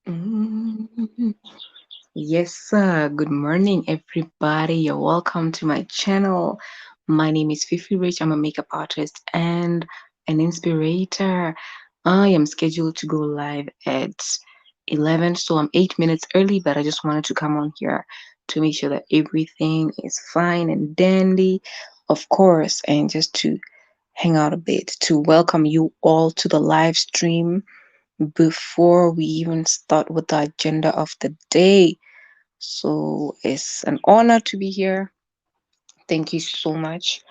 Mm. Yes, sir. Good morning, everybody. You're welcome to my channel. My name is FifiRich. I'm a makeup artist and an inspirator. I am scheduled to go live at 11, so I'm 8 minutes early, but I just wanted to come on here to make sure that everything is fine and dandy, of course, and just to hang out a bit, to welcome you all to the live stream before we even start with the agenda of the day. So it's an honor to be here. Thank you so much.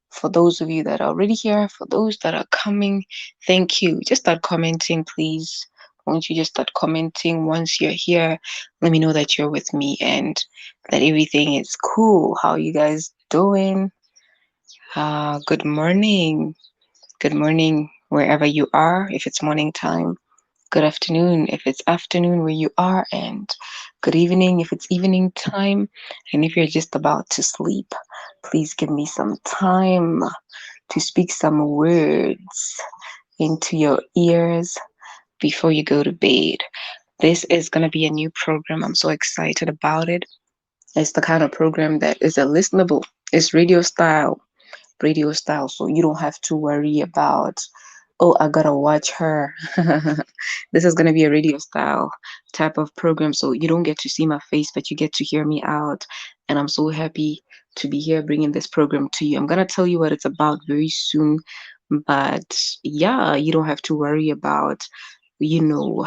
For those of you that are already here, for those that are coming, thank you. Just start commenting, please. Won't you just start commenting once you're here? Let me know that you're with me and that everything is cool. How you guys doing? Good morning. Good morning, wherever you are, if it's morning time. Good afternoon if it's afternoon where you are, and good evening if it's evening time. And if you're just about to sleep, please give me some time to speak some words into your ears before you go to bed. This is going to be a new program. I'm so excited about it. It's the kind of program that is a listenable, it's radio style, so you don't have to worry about, oh, I gotta watch her. This is gonna be a radio style type of program, so you don't get to see my face, but you get to hear me out. And I'm so happy to be here bringing this program to you. I'm gonna tell you what it's about very soon, but yeah, you don't have to worry about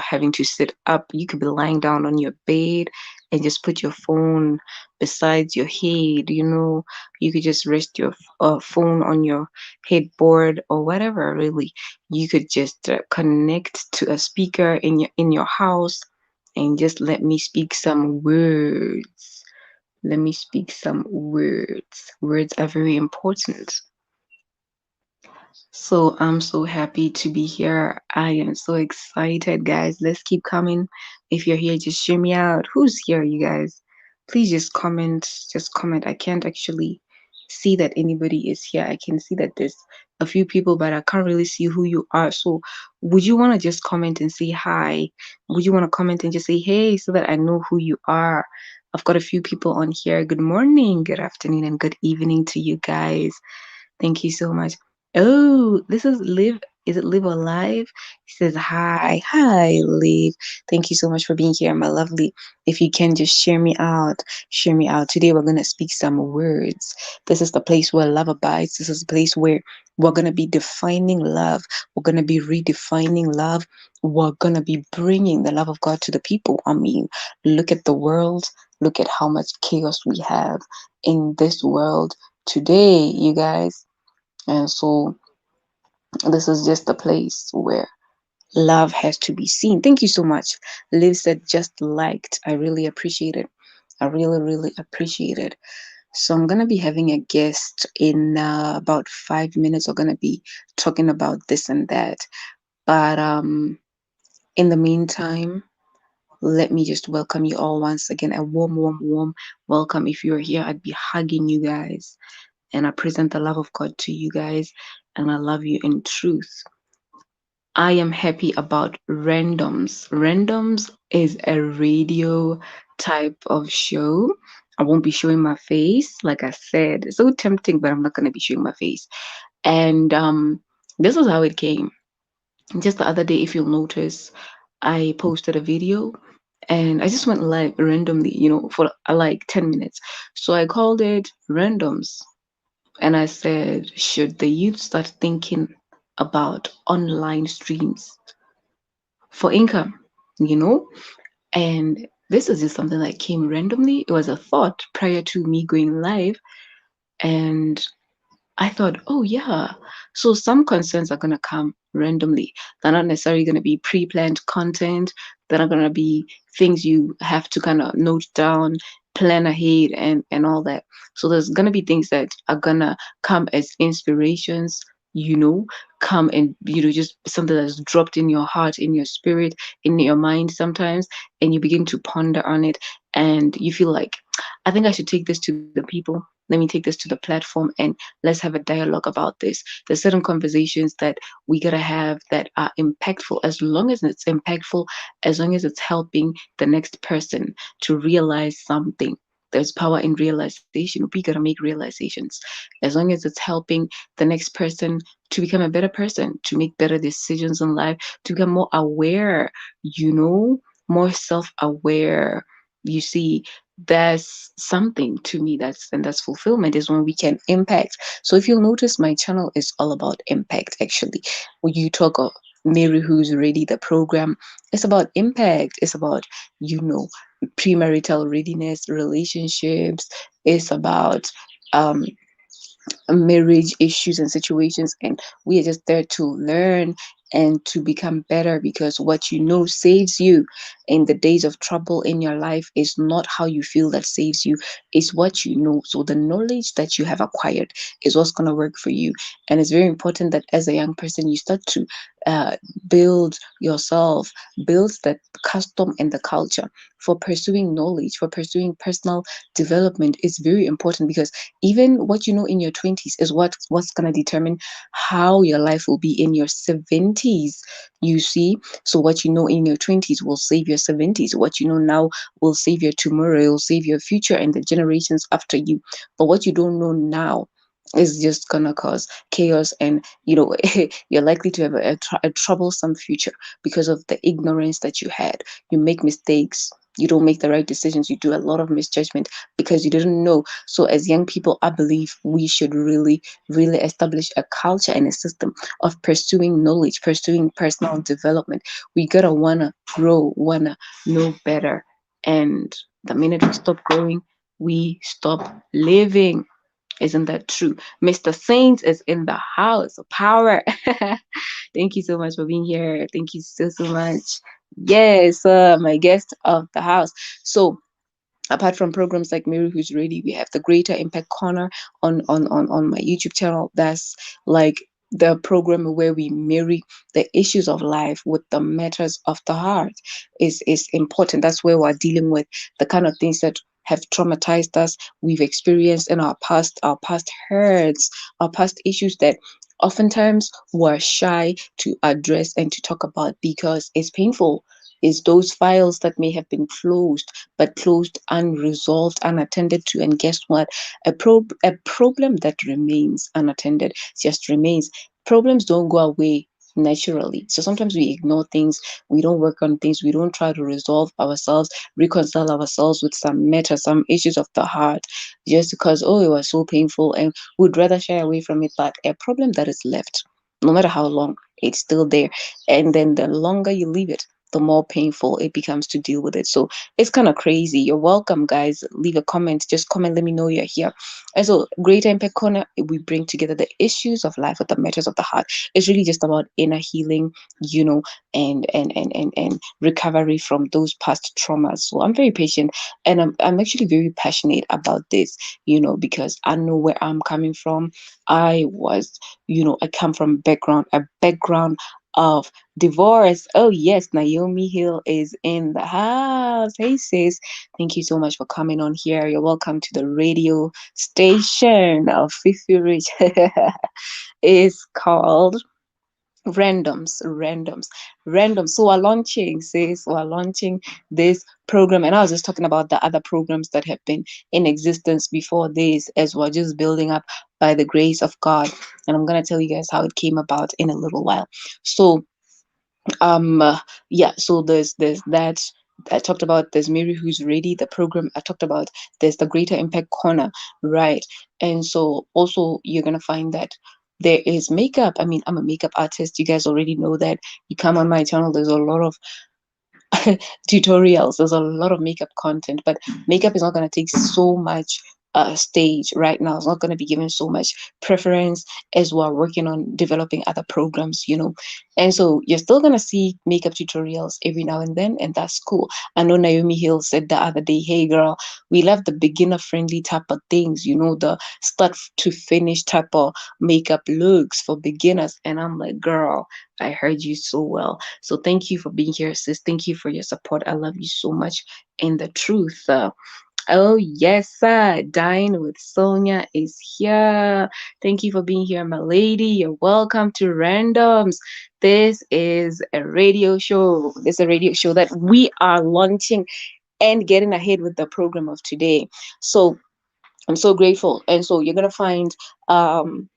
having to sit up. You could be lying down on your bed and just put your phone beside your head. You could just rest your phone on your headboard or whatever. Really, you could just connect to a speaker in your house and just let me speak some words. Let me speak some words. Words are very important. So I'm so happy to be here. I am so excited, guys. Let's keep coming. If you're here, just share me out. Who's here, you guys? Please just comment. Just comment. I can't actually see that anybody is here. I can see that there's a few people, but I can't really see who you are. So would you want to just comment and say hi? Would you want to comment and just say hey so that I know who you are? I've got a few people on here. Good morning, good afternoon, and good evening to you guys. Thank you so much. Oh, this is Live. Is it Live or Live? He says, hi. Hi, Live. Thank you so much for being here, my lovely. If you can just share me out, share me out. Today, we're going to speak some words. This is the place where love abides. This is the place where we're going to be defining love. We're going to be redefining love. We're going to be bringing the love of God to the people. I mean, look at the world. Look at how much chaos we have in this world today, you guys. And so this is just a place where love has to be seen. Thank you so much. Liv said just liked. I really appreciate it. I really, really appreciate it. So I'm gonna be having a guest in about 5 minutes. We're gonna be talking about this and that. But in the meantime, let me just welcome you all once again. A warm, warm, warm welcome. If you're here, I'd be hugging you guys. And I present the love of God to you guys. And I love you in truth. I am happy about RANDOMZ. RANDOMZ is a radio type of show. I won't be showing my face, like I said. It's so tempting, but I'm not going to be showing my face. And this is how it came. Just the other day, if you'll notice, I posted a video and I just went live randomly, for like 10 minutes. So I called it RANDOMZ. And I said, should the youth start thinking about online streams for income, you know? And this is just something that came randomly. It was a thought prior to me going live. And I thought, oh, yeah. So some concerns are going to come randomly. They're not necessarily going to be pre planned content. They're not going to be things you have to kind of note down, plan ahead, and all that. So there's going to be things that are going to come as inspirations, come and, just something that's dropped in your heart, in your spirit, in your mind sometimes. And you begin to ponder on it. And you feel like, I think I should take this to the people. let me take this to the platform and let's have a dialogue about this. There's certain conversations that we gotta have that are impactful. As long as it's impactful, as long as it's helping the next person to realize something, there's power in realization. We gotta make realizations. As long as it's helping the next person to become a better person, to make better decisions in life, to become more aware, more self-aware. You see, there's something to me that's fulfillment is when we can impact. So if you'll notice, my channel is all about impact. Actually, when you talk of Mary Who's Ready, the program, it's about impact. It's about you know premarital readiness, relationships. It's about um marriage issues and situations, and we are just there to learn and to become better, because what you know saves you in the days of trouble in your life is not how you feel that saves you, it's what you know. So the knowledge that you have acquired is what's going to work for you. And it's very important that as a young person you start to uh, build yourself, build the custom and the culture for pursuing knowledge, for pursuing personal development. Is very important, because even what you know in your 20s is what's going to determine how your life will be in your 70s. You see, so what you know in your 20s will save your 70s. What you know now will save your tomorrow, it will save your future and the generations after you. But what you don't know now is just gonna cause chaos, and you're likely to have a troublesome future because of the ignorance that you had. You make mistakes, you don't make the right decisions, you do a lot of misjudgment because you didn't know. So as young people, I believe we should really, really establish a culture and a system of pursuing knowledge, pursuing personal development. We gotta wanna grow, wanna know better. And the minute we stop growing, we stop living. Isn't that true? Mr. Saints is in the house. Power. Thank you so much for being here. Thank you so much. Yes, my guest of the house. So apart from programs like Mary Who's Ready, we have the Greater Impact Corner on my YouTube channel. That's like the program where we marry the issues of life with the matters of the heart. Is important. That's where we're dealing with the kind of things that have traumatized us, we've experienced in our past hurts, our past issues that oftentimes we're shy to address and to talk about because it's painful. Is those files that may have been closed, but closed, unresolved, unattended to. And guess what? A problem that remains unattended just remains. Problems don't go away naturally. So sometimes we ignore things, we don't work on things, we don't try to resolve ourselves, reconcile ourselves with some matter, some issues of the heart, just because, oh, it was so painful and we'd rather shy away from it. But a problem that is left, no matter how long, it's still there. And then the longer you leave it, the more painful it becomes to deal with it. So it's kind of crazy. You're welcome, guys. Leave a comment. Just comment. Let me know you're here. And so, Greater Impact Corner, we bring together the issues of life with the matters of the heart. It's really just about inner healing, you know, and recovery from those past traumas. So I'm very patient, and I'm actually very passionate about this, because I know where I'm coming from. I was, I come from a background of divorce. Oh yes, Naomi Hill is in the house. Hey sis, thank you so much for coming on here. You're welcome to the radio station of FifiRich. It's called randoms. So we're launching, sis. We're launching this program, and I was just talking about the other programs that have been in existence before this, as we're just building up by the grace of God. And I'm gonna tell you guys how it came about in a little while. So yeah, so there's that I talked about. There's Mary Who's Ready, the program I talked about. There's the Greater Impact Corner, right? And so also you're gonna find that there is makeup. I mean, I'm a makeup artist, you guys already know that. You come on my channel, there's a lot of tutorials, there's a lot of makeup content, but makeup is not going to take so much stage right now. It's not going to be given so much preference as we're working on developing other programs. And so you're still going to see makeup tutorials every now and then, and that's cool. I know Naomi Hill said the other day, hey girl, we love the beginner friendly type of things, the start to finish type of makeup looks for beginners. And I'm like, girl, I heard you so well. So thank you for being here, sis. Thank you for your support. I love you so much. In the truth, Oh, yes, sir. Dine with Sonia is here. Thank you for being here, my lady. You're welcome to Randoms. This is a radio show. This is a radio show that we are launching and getting ahead with the program of today. So, I'm so grateful. And so you're gonna find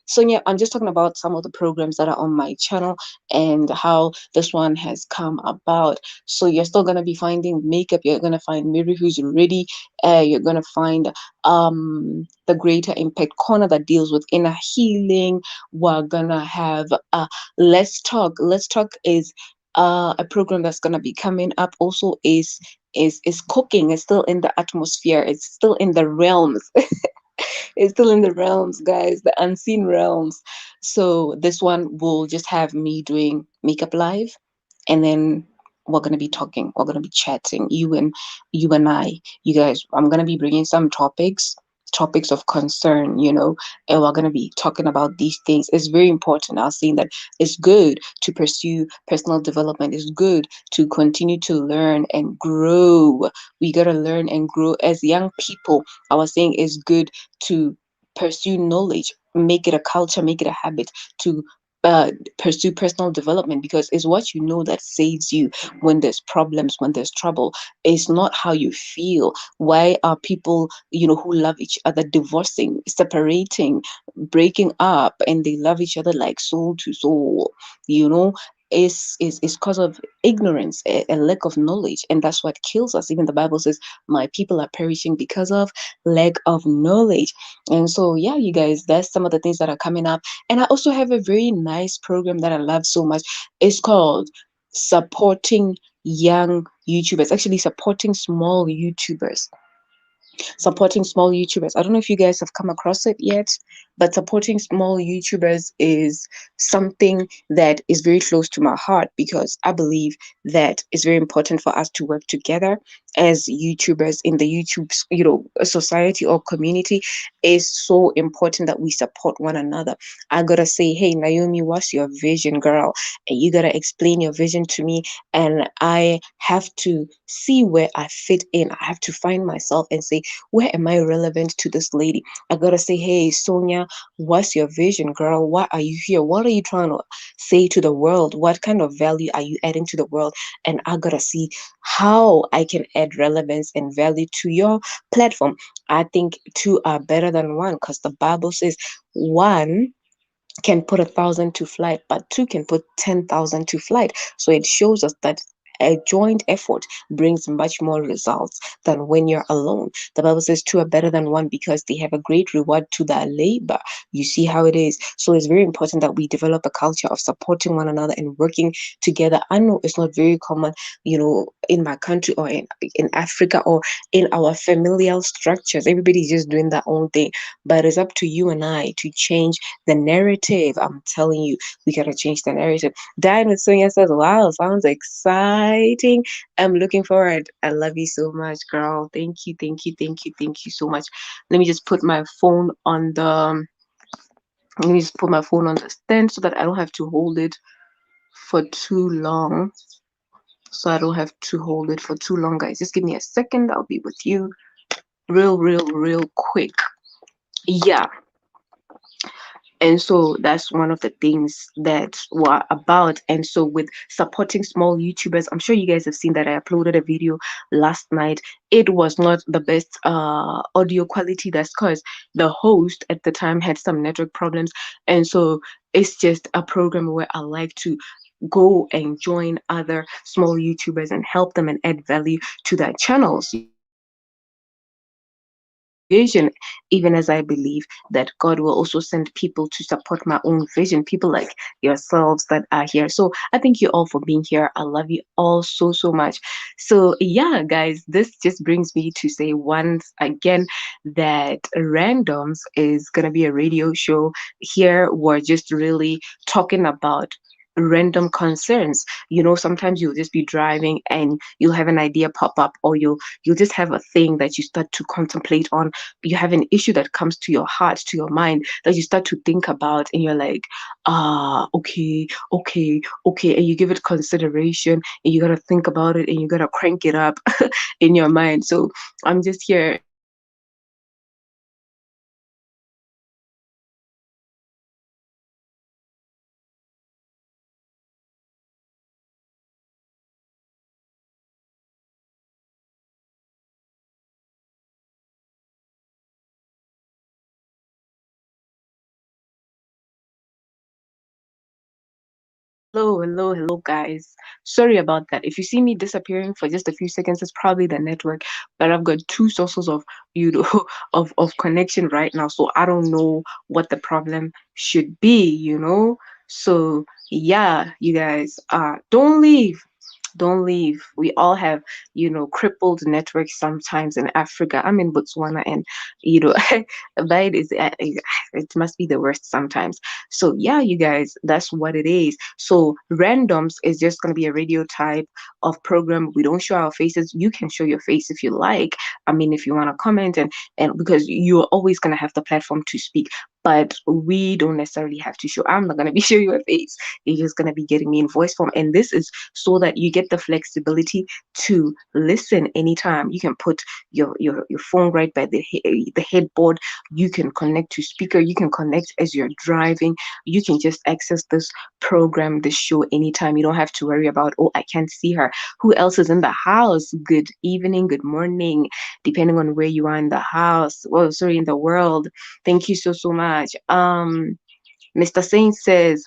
Sonia, I'm just talking about some of the programs that are on my channel and how this one has come about. So you're still gonna be finding makeup, you're gonna find Mary who's ready, you're gonna find the Greater Impact Corner that deals with inner healing. We're gonna have Let's Talk. Let's Talk is a program that's gonna be coming up also is cooking. It's still in the atmosphere, it's still in the realms. It's still in the realms, guys, the unseen realms. So this one will just have me doing makeup live, and then we're gonna be talking. We're gonna be chatting. You and I, you guys. I'm gonna be bringing some topics of concern, and we're gonna be talking about these things. It's very important. I was saying that it's good to pursue personal development. It's good to continue to learn and grow. We gotta learn and grow as young people. I was saying it's good to pursue knowledge, make it a culture, make it a habit to pursue personal development, because it's what you know that saves you when there's problems, when there's trouble. It's not how you feel. Why are people, who love each other, divorcing, separating, breaking up, and they love each other like soul to soul? You know, is because of ignorance, a lack of knowledge, and that's what kills us. Even the Bible says, "My people are perishing because of lack of knowledge." And so, yeah, you guys, that's some of the things that are coming up. And I also have a very nice program that I love so much. It's called Supporting Young YouTubers, actually supporting small YouTubers. Supporting small YouTubers. I don't know if you guys have come across it yet, but supporting small YouTubers is something that is very close to my heart, because I believe that it's very important for us to work together as YouTubers in the YouTube, society or community. Is so important that we support one another. I gotta say, hey, Naomi, what's your vision, girl? And you gotta explain your vision to me, and I have to see where I fit in. I have to find myself and say, where am I relevant to this lady? I gotta say, hey, Sonia, what's your vision, girl? Why are you here? What are you trying to say to the world? What kind of value are you adding to the world? And I gotta see how I can add relevance and value to your platform. I think two are better than one, because the Bible says one can put 1,000 to flight, but two can put 10,000 to flight. So it shows us that a joint effort brings much more results than when you're alone. The Bible says two are better than one because they have a great reward to their labor. You see how it is. So it's very important that we develop a culture of supporting one another and working together. I know it's not very common, in my country or in Africa or in our familial structures. Everybody's just doing their own thing. But it's up to you and I to change the narrative. I'm telling you, we gotta change the narrative. Diane with Sonia says, wow, sounds exciting. I'm looking forward. I love you so much, girl. Thank you, thank you, thank you, thank you so much. Let me just put my phone on the let me just put my phone on the stand so that I don't have to hold it for too long. So I don't have to hold it for too long, guys. Just give me a second. I'll be with you real quick. Yeah. And so that's one of the things that we're about. And so with supporting small YouTubers, I'm sure you guys have seen that I uploaded a video last night. It was not the best audio quality. That's because the host at the time had some network problems. And so it's just a program where I like to go and join other small YouTubers and help them and add value to their channels. Vision, even as I believe that God will also send people to support my own vision, people like yourselves that are here. So I thank you all for being here. I love you all so much. So yeah, guys, this just brings me to say once again that Randoms is gonna be a radio show. Here we're just really talking about random concerns. Sometimes you'll just be driving and you'll have an idea pop up, or you'll just have a thing that you start to contemplate on. You have an issue that comes to your heart, to your mind, that you start to think about, and you're like, okay, and you give it consideration, and you gotta think about it, and you gotta crank it up in your mind. So I'm just here hello, guys. Sorry about that. If you see me disappearing for just a few seconds, it's probably the network. But I've got two sources of of connection right now, so I don't know what the problem should be. So yeah, you guys, don't leave. Don't leave. We all have, crippled networks sometimes in Africa. I'm in Botswana, and that is it must be the worst sometimes. So yeah, you guys, that's what it is. So randoms is just gonna be a radio type of program. We don't show our faces. You can show your face if you like. I mean, if you want to comment, and because you're always gonna have the platform to speak. But we don't necessarily have to show. I'm not gonna be showing your face. You're just gonna be getting me in voice form, and this is so that you get the flexibility to listen anytime. You can put your phone right by the headboard. You can connect to speaker. You can connect as you're driving. You can just access this program, this show anytime. You don't have to worry about, oh, I can't see her. Who else is in the house? Good evening, good morning, depending on where you are in the house. Well, sorry, in the world. Thank you so much. Mr. Saint says,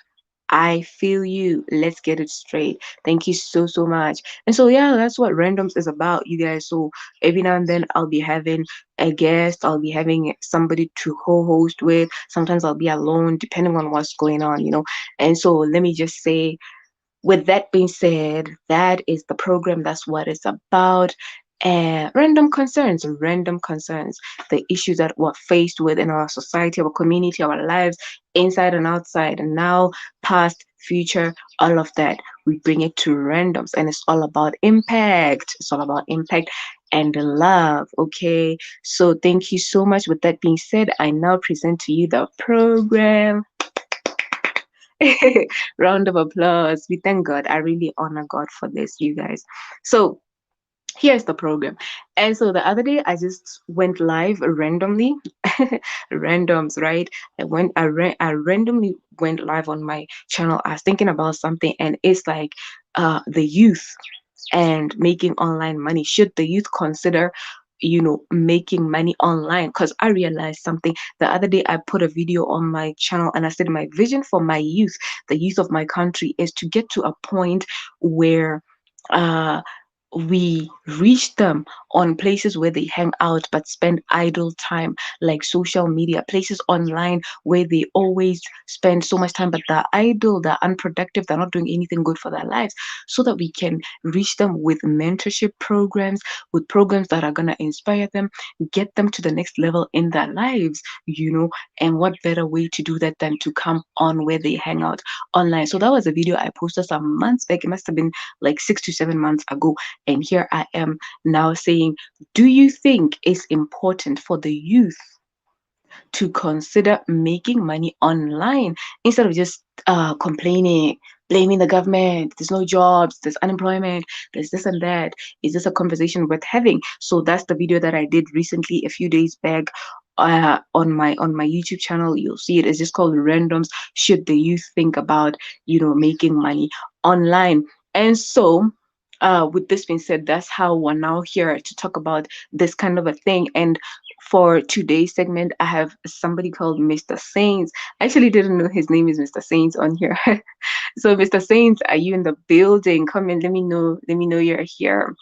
I feel you. Let's get it straight. Thank you so much. And so yeah, that's what randoms is about, you guys. So every now and then I'll be having a guest, I'll be having somebody to co-host with. Sometimes I'll be alone, depending on what's going on. And so let me just say, with that being said, that is the program. That's what it's about. And random concerns, the issues that we're faced with in our society, our community, our lives, inside and outside, and now, past, future, all of that. We bring it to randoms, and it's all about impact. It's all about impact and love. Okay. So thank you so much. With that being said, I now present to you the program. Round of applause. We thank God. I really honor God for this, you guys. So here's the program. And so the other day I just went live randomly. Randoms, right? I randomly went live on my channel. I was thinking about something, and it's like the youth and making online money. Should the youth consider making money online? Because I realized something the other day. I put a video on my channel, and I said my vision for my youth, the youth of my country, is to get to a point where uh we reach them on places where they hang out but spend idle time, like social media, places online where they always spend so much time, but they're idle, they're unproductive, they're not doing anything good for their lives, so that we can reach them with mentorship programs, with programs that are going to inspire them, get them to the next level in their lives. And what better way to do that than to come on where they hang out online? So that was a video I posted some months back. It must have been like 6 to 7 months ago. And here I am now saying, do you think it's important for the youth to consider making money online instead of just complaining, blaming the government? There's no jobs, there's unemployment, there's this and that. Is this a conversation worth having? So that's the video that I did recently, a few days back. On my YouTube channel, you'll see it. It's just called Randoms. Should the youth think about making money online? And so with this being said, that's how we're now here to talk about this kind of a thing. And for today's segment, I have somebody called Mr. Saints. I actually didn't know his name is Mr. Saints on here. So, Mr. Saints, are you in the building? Come in, let me know. Let me know you're here.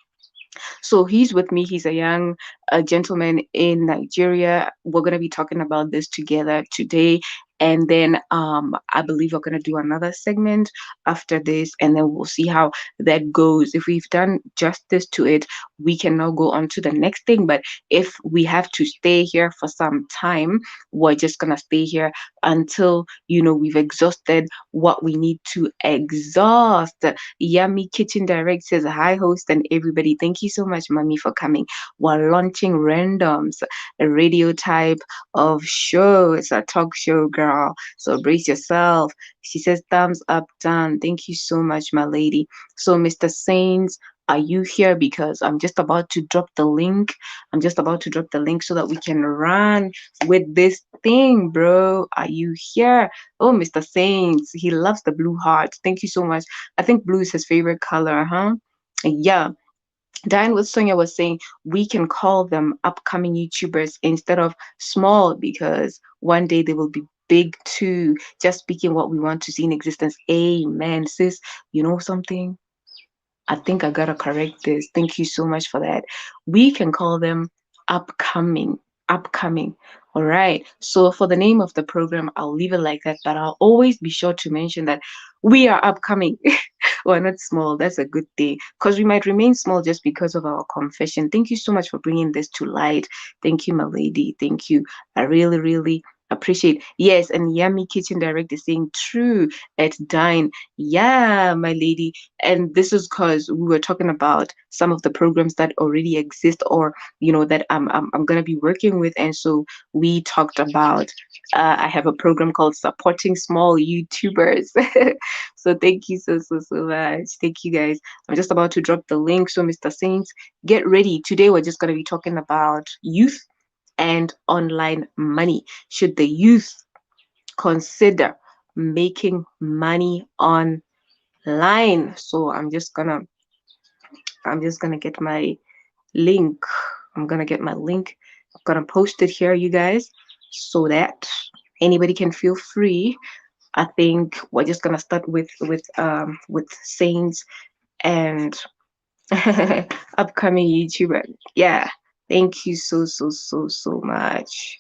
So he's with me. He's a young gentleman in Nigeria. We're gonna be talking about this together today. And then I believe we're gonna do another segment after this, and then we'll see how that goes. If we've done justice to it, we can now go on to the next thing. But if we have to stay here for some time, we're just gonna stay here until we've exhausted what we need to exhaust. Yummy Kitchen Direct says, hi, host and everybody. Thank you so much, Mommy, for coming. We're launching Randoms, a radio type of show. It's a talk show, girl. So brace yourself. She says, thumbs up, done. Thank you so much, my lady. So, Mr. Saints, are you here? Because I'm just about to drop the link. I'm just about to drop the link so that we can run with this thing, bro. Are you here? Oh, Mr. Saints, he loves the blue heart. Thank you so much. I think blue is his favorite color, huh? Yeah. Diane with Sonia was saying we can call them upcoming YouTubers instead of small, because one day they will be big too. Just speaking what we want to see in existence. Amen, sis. You know something? I think I gotta correct this. Thank you so much for that. We can call them upcoming. Upcoming. All right. So for the name of the program, I'll leave it like that, but I'll always be sure to mention that we are upcoming. We're not small. That's a good thing because we might remain small just because of our confession. Thank you so much for bringing this to light. Thank you, my lady. Thank you. I really, really appreciate. Yes, and Yummy Kitchen Direct is saying true at Dine. Yeah, my lady. And this is because we were talking about some of the programs that already exist or that I'm gonna be working with, and so we talked about I have a program called Supporting Small YouTubers. So thank you so much. Thank you guys. I'm just about to drop the link. So Mr. Saints, get ready. Today we're just gonna be talking about youth and online money. Should the youth consider making money online? So I'm just gonna get my link. I'm gonna get my link. I'm gonna post it here, you guys, so that anybody can feel free. I think we're just gonna start with Saints and upcoming YouTuber. Yeah. Thank you so much.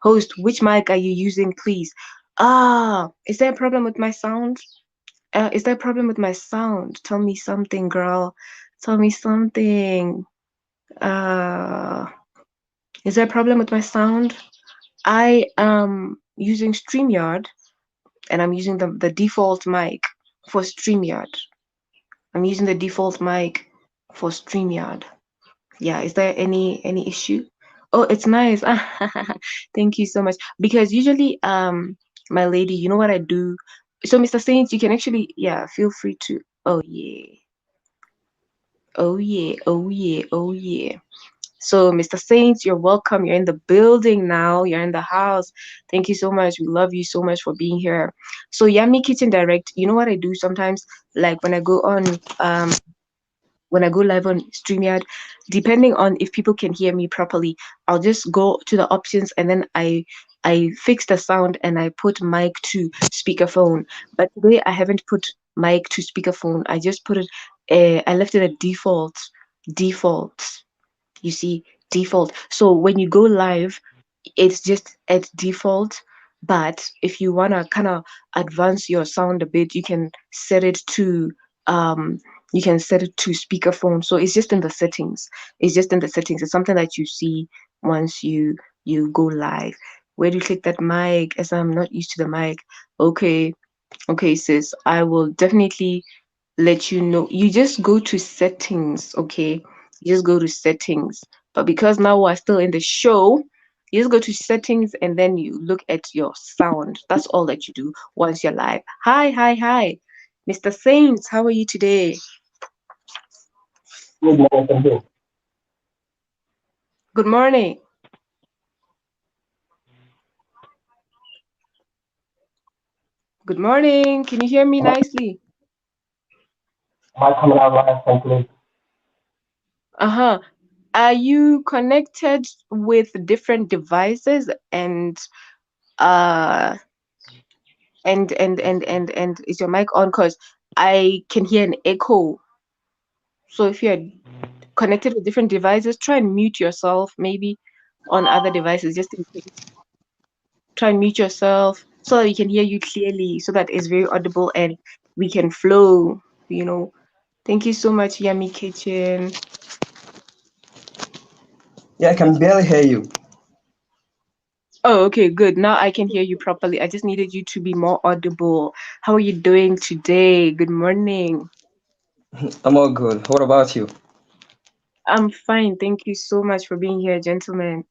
Host, which mic are you using, please? Is there a problem with my sound? Is there a problem with my sound? Tell me something, girl. Tell me something. Uh, is there a problem with my sound? I am using StreamYard and I'm using the default mic for StreamYard. I'm using the default mic for StreamYard. Yeah, is there any issue? Oh, it's nice. Thank you so much. Because usually, my lady, you know what I do? So, Mr. Saints, you can actually, yeah, feel free to. Oh yeah, oh yeah, oh yeah, oh yeah. So, Mr. Saints, you're welcome. You're in the building now. You're in the house. Thank you so much. We love you so much for being here. So, Yummy Kitchen Direct, you know what I do sometimes? Like when I go live on StreamYard, depending on if people can hear me properly, I'll just go to the options and then I fix the sound and I put mic to speakerphone. But today I haven't put mic to speakerphone. I just put it. I left it at default. You see, default. So when you go live, it's just at default. But if you wanna kind of advance your sound a bit, um you can set it to speakerphone. So it's just in the settings. It's just in the settings. It's something that you see once you go live. Where do you click that mic? As I'm not used to the mic. Okay, okay, sis. I will definitely let you know. You just go to settings, okay? You just go to settings. But because now we're still in the show, you just go to settings and then you look at your sound. That's all that you do once you're live. Hi, hi, hi. Mr. Saints, how are you today? Good morning, thank you. Good morning. Good morning. Can you hear me Am I, nicely? am I coming out live complete? Uh-huh. Are you connected with different devices uh and is your mic on? Because I can hear an echo. So if you're connected with different devices, try and mute yourself maybe on other devices just in case. Try and mute yourself so that we can hear you clearly, so that it's very audible and we can flow, you know. Thank you so much, Yummy Kitchen. Yeah, I can barely hear you. Oh, okay, good. Now I can hear you properly. I just needed you to be more audible. How are you doing today? Good morning. I'm all good. What about you? I'm fine. Thank you so much for being here, gentlemen.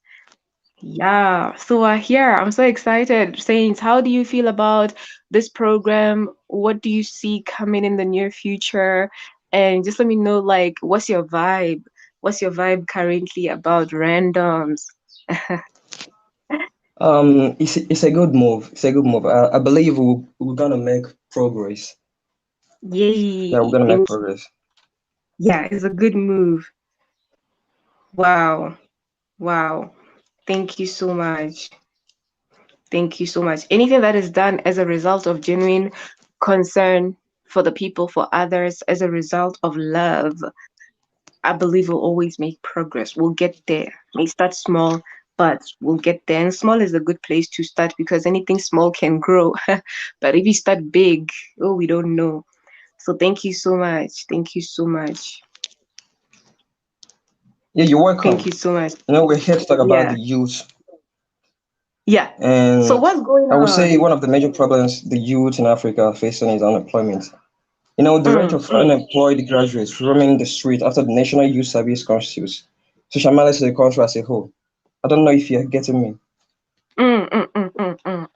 Yeah, so here I'm so excited. Saints, how do you feel about this program? What do you see coming in the near future? And just let me know, like, what's your vibe? What's your vibe currently about randoms? It's a good move. It's a good move. I believe we're gonna make progress. Yeah, we're Yay! gonna make Thank you. progress. Yeah, it's a good move. Wow, wow. Thank you so much. Thank you so much. Anything that is done as a result of genuine concern for the people, for others, as a result of love, I believe we'll always make progress. We'll get there. May start small, but we'll get there. And small is a good place to start because anything small can grow. But if you start big, oh, we don't know. So thank you so much. Thank you so much. Yeah, you're Thank welcome. you so much. We're here to talk about Yeah. the youth, Yeah. So and what's going I would say on? one of the major problems the youth in Africa are facing is unemployment. The rate Mm, of unemployed graduates roaming the street after the National Youth Service constitutes social malady to the country as a whole. I don't know if you're getting me. mm, mm, mm, mm, mm.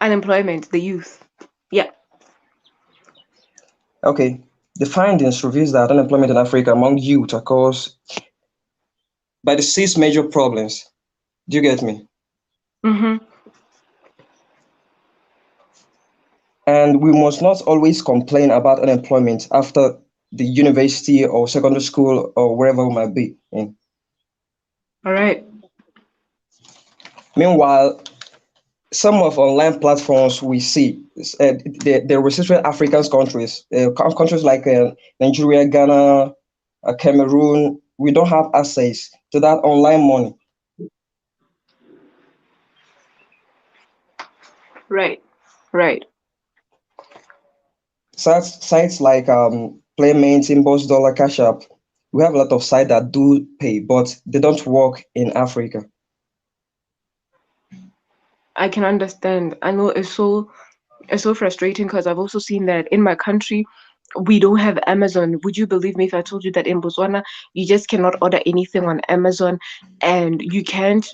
Unemployment, the youth. Yeah. Okay, the findings reveals that unemployment in Africa among youth are caused by the six major problems. Do you get me? Mm-hmm. And we must not always complain about unemployment after the university or secondary school or wherever we might be in. All right. Meanwhile, some of online platforms we see, the restricted African countries, countries like Nigeria, Ghana, Cameroon, we don't have access to that online money. Right. Right. Sites like Playmate, Inbox Dollar, Cash App, we have a lot of sites that do pay, but they don't work in Africa. I can understand. I know it's so frustrating because I've also seen that in my country we don't have Amazon. Would you believe me if I told you that in Botswana you just cannot order anything on Amazon and you can't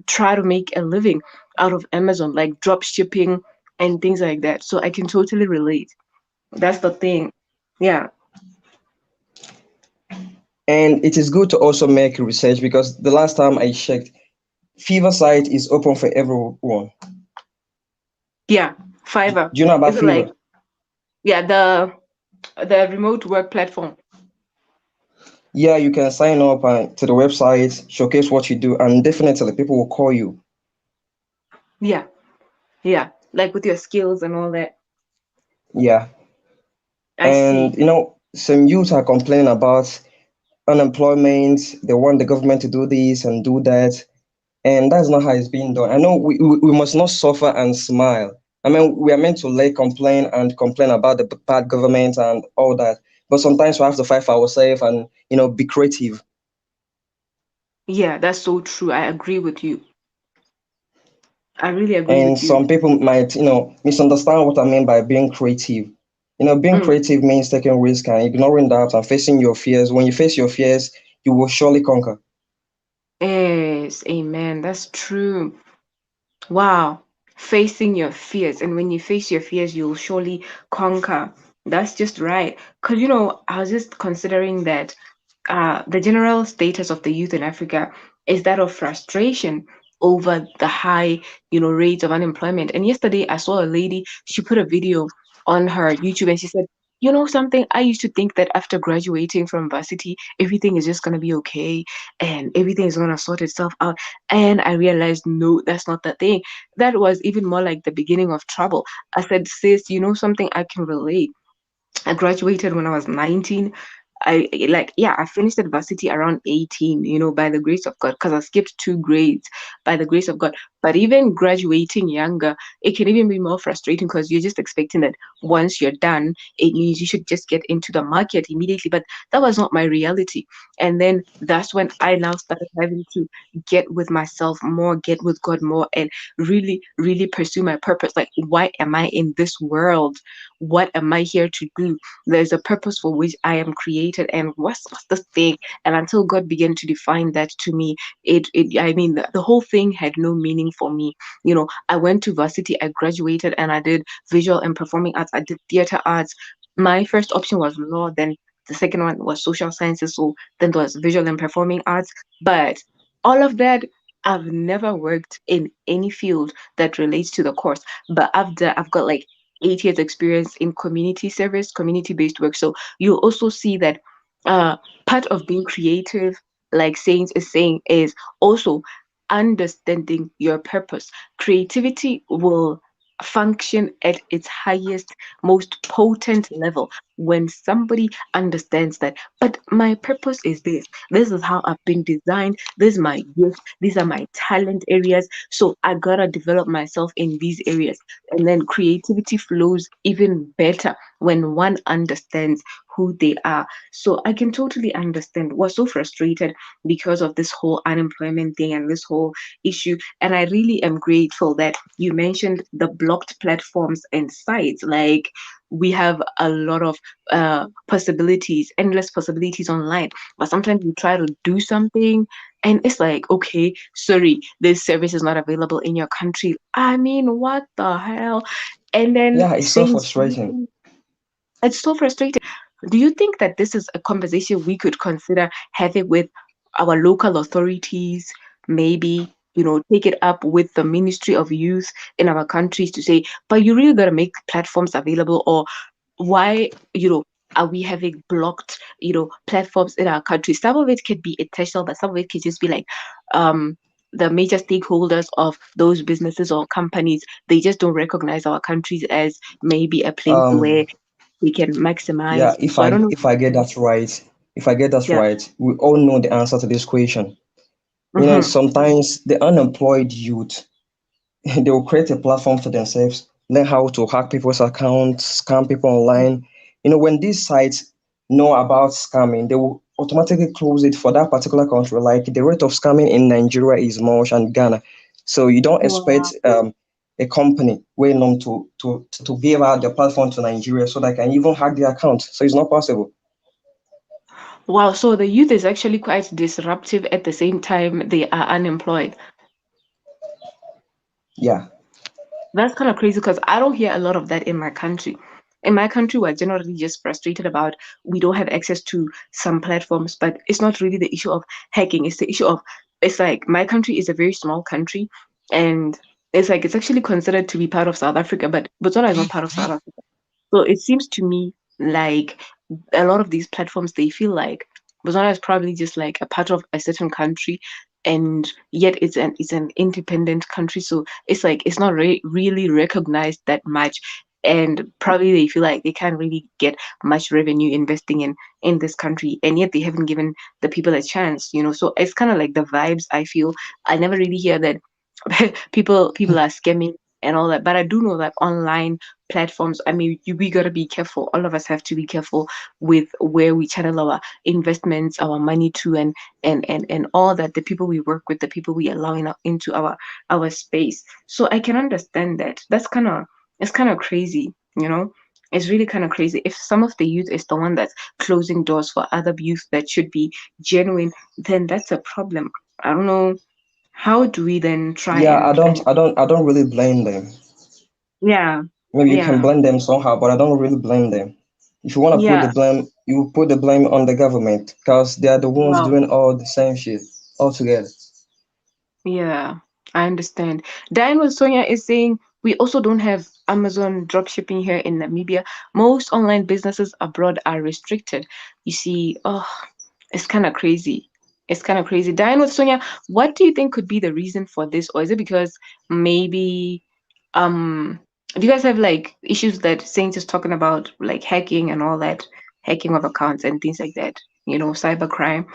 try to make a living out of Amazon, like drop shipping and things like that. So I can totally relate. That's the thing. Yeah. And it is good to also make research because the last time I checked, Fever site is open for everyone. Yeah. Fiverr. Do you know about Is it like Fever? yeah, the remote work platform? Yeah, you can sign up to the website, showcase what you do, and definitely people will call you. Yeah. Yeah. Like with your skills and all that. Yeah. I And see. some youth are complaining about unemployment. They want the government to do this and do that. And that's not how it's being done. I know we must not suffer and smile. I mean, we are meant to lay complain and complain about the bad government and all that. But sometimes we have to fight for ourselves and, be creative. Yeah, that's so true. I agree with you. I really agree And with you. some people might, misunderstand what I mean by being creative. Being Mm. creative means taking risk and ignoring that and facing your fears. When you face your fears, you will surely conquer. Yes, amen. That's true. Wow. Facing your fears. And when you face your fears, you'll surely conquer. That's just right. Because, I was just considering that the general status of the youth in Africa is that of frustration over the high, rates of unemployment. And yesterday I saw a lady, she put a video on her YouTube and she said, you know something, I used to think that after graduating from varsity, everything is just going to be okay and everything is going to sort itself out. And I realized, no, that's not the thing. That was even more like the beginning of trouble. I said, sis, you know something, I can relate. I graduated when I was 19. I finished at varsity around 18, by the grace of God, because I skipped 2 grades by the grace of God. But even graduating younger, it can even be more frustrating because you're just expecting that once you're done, it means you should just get into the market immediately. But that was not my reality. And then that's when I now started having to get with myself more, get with God more, and really, really pursue my purpose. Like, why am I in this world? What am I here to do? There's a purpose for which I am created, and what's the thing? And until God began to define that to me, I mean, the whole thing had no meaning for me. I went to varsity, I graduated, and I did visual and performing arts. I did theater arts. My first option was law, then the second one was social sciences, so then there was visual and performing arts. But all of that, I've never worked in any field that relates to the course, but I've got like 8 years experience in community service, community based work. So you'll also see that uh, part of being creative, like Saints is saying, is also understanding your purpose. Creativity will function at its highest, most potent level when somebody understands that. But my purpose is this. This is how I've been designed. This is my gift. These are my talent areas. So I gotta develop myself in these areas. And then creativity flows even better when one understands who they are. So I can totally understand. We're so frustrated because of this whole unemployment thing and this whole issue. And I really am grateful that you mentioned the blocked platforms and sites. Like, we have a lot of possibilities, endless possibilities online. But sometimes you try to do something and it's like, okay, sorry, this service is not available in your country. I mean, what the hell? And then Yeah, it's so saying frustrating. something, it's so frustrating. Do you think that this is a conversation we could consider having with our local authorities? Maybe, take it up with the Ministry of Youth in our countries to say, but you really got to make platforms available, or why, are we having blocked, platforms in our country? Some of it could be intentional, but some of it could just be like, um, the major stakeholders of those businesses or companies, they just don't recognize our countries as maybe a place where Um, we can yeah, maximize. if So I I don't know. if I get that right, if I get that Yeah. right, we all know the answer to this question. Mm-hmm. Sometimes the unemployed youth they will create a platform for themselves, learn how to hack people's accounts, scam people online. When these sites know about scamming, they will automatically close it for that particular country. Like the rate of scamming in Nigeria is much and Ghana. So you don't Wow. expect a company well known to give out the platform to Nigeria so they can even hack the account. So it's not possible. Wow. So the youth is actually quite disruptive at the same time they are unemployed. Yeah. That's kind of crazy because I don't hear a lot of that in my country. In my country, we're generally just frustrated about we don't have access to some platforms, but it's not really the issue of hacking. It's the issue of, it's like my country is a very small country, and it's like it's actually considered to be part of South Africa, but Botswana is not part of South Africa. So it seems to me like a lot of these platforms, they feel like Botswana is probably just like a part of a certain country, and yet it's an independent country. So it's like it's not really recognized that much, and probably they feel like they can't really get much revenue investing in this country, and yet they haven't given the people a chance. So it's kind of like the vibes I feel. I never really hear that people are scamming and all that, but I do know that online platforms, I mean, we gotta be careful. All of us have to be careful with where we channel our investments, our money to, and all that. The people we work with, the people we allow into our space. So I can understand that. It's kind of crazy, you know. It's really kind of crazy. If some of the youth is the one that's closing doors for other youth that should be genuine, then that's a problem. I don't know, how do we then try Yeah, I and don't I don't I don't really blame them. yeah, Maybe you can yeah, blame them somehow, but I don't really blame them. If you want to put the yeah. blame, you put the blame on the government because they are the ones Wow. doing all the same shit all together. Yeah, I understand. Diane with Sonia is saying we also don't have Amazon drop shipping here in Namibia. Most online businesses abroad are restricted. You see, oh, it's kind of crazy. It's kind of crazy. Diane with Sonia, what do you think could be the reason for this? Or is it because maybe, um, do you guys have like issues that Saint is talking about, like hacking and all that, hacking of accounts and things like that, cybercrime?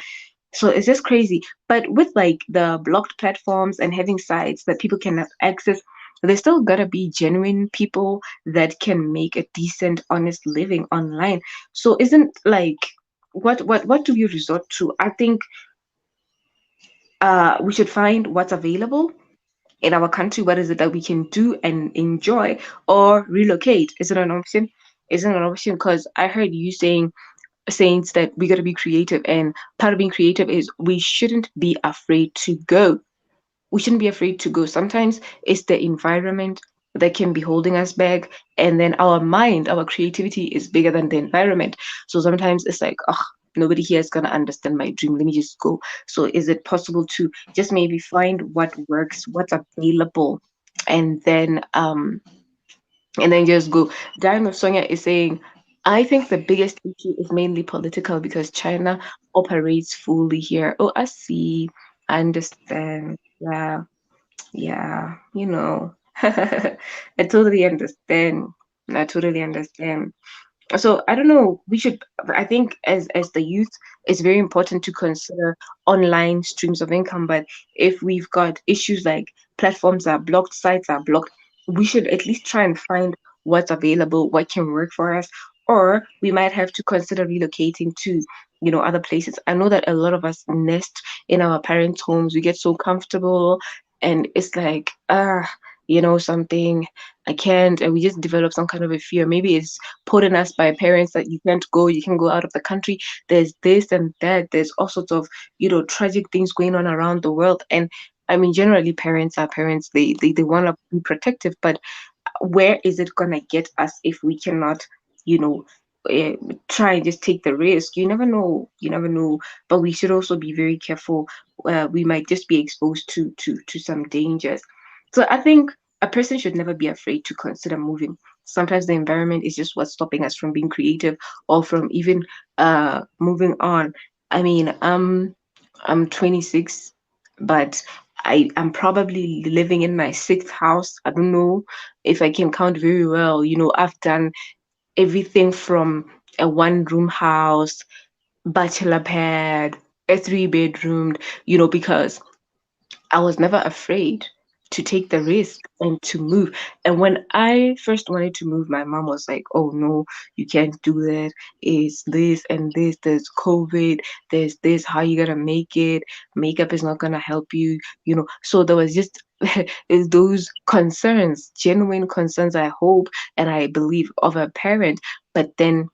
So it's just crazy. But with like the blocked platforms and having sites that people can have access, there's still gotta be genuine people that can make a decent, honest living online. So isn't like what do we resort to? I think we should find what's available in our country. What is it that we can do and enjoy, or relocate? Is it an option? Is it an option? Because I heard you saying that we got to be creative, and part of being creative is we shouldn't be afraid to go. We shouldn't be afraid to go. Sometimes it's the environment that can be holding us back, and then our mind, our creativity is bigger than the environment. So sometimes it's like, oh, nobody here is gonna understand my dream, let me just go. So is it possible to just maybe find what works, what's available, and then just go. Diamond Sonia is saying, I think the biggest issue is mainly political because China operates fully here. Oh, I see. I understand. Yeah, yeah, I totally understand. I totally understand. So I don't know, I think as the youth, it's very important to consider online streams of income. But if we've got issues like platforms are blocked, sites are blocked, we should at least try and find what's available, what can work for us. Or we might have to consider relocating to other places. I know that a lot of us nest in our parents' homes. We get so comfortable, and it's like something, I can't, and we just develop some kind of a fear. Maybe it's put in us by parents that you can go out of the country. There's this and that. There's all sorts of, tragic things going on around the world. And I mean, generally, parents are parents. They want to be protective, but where is it gonna get us if we cannot, you know, uh, try and just take the risk? You never know. You never know. But we should also be very careful. We might just be exposed to some dangers. So I think a person should never be afraid to consider moving. Sometimes the environment is just what's stopping us from being creative or from even moving on. I mean, I'm 26, but I'm probably living in my sixth house. I don't know if I can count very well. I've done everything from a one-room house, bachelor pad, a three-bedroom, because I was never afraid to take the risk and to move. And when I first wanted to move, my mom was like, "Oh no, you can't do that. It's this and this. There's COVID. There's this. How you gonna make it? Makeup is not gonna help you." So there was just is those concerns, genuine concerns, I hope and I believe, of a parent. But then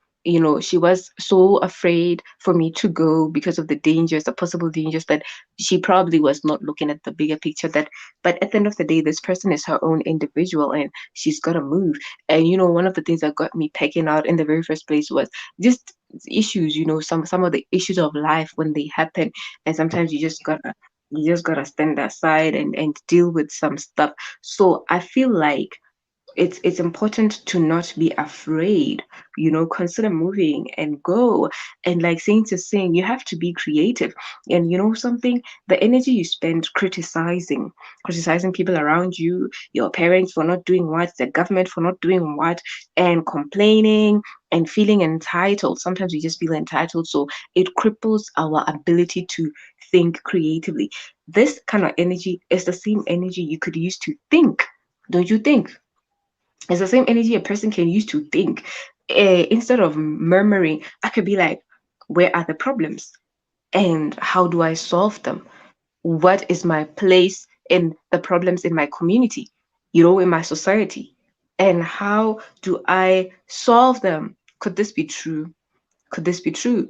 she was so afraid for me to go because of the dangers, the possible dangers, that she probably was not looking at the bigger picture. But at the end of the day, this person is her own individual and she's got to move. And one of the things that got me pecking out in the very first place was just issues, some of the issues of life when they happen. And sometimes you just gotta stand aside and deal with some stuff. So I feel like it's important to not be afraid. Consider moving and go. And like Saints is saying, you have to be creative. And something, the energy you spend criticizing people around you, your parents for not doing what, the government for not doing what, and complaining and feeling entitled. Sometimes we just feel entitled, so it cripples our ability to think creatively. This kind of energy is the same energy you could use to think, don't you think? It's the same energy a person can use to think. Instead of murmuring, I could be like, where are the problems? And how do I solve them? What is my place in the problems in my community, in my society? And how do I solve them? Could this be true? Could this be true?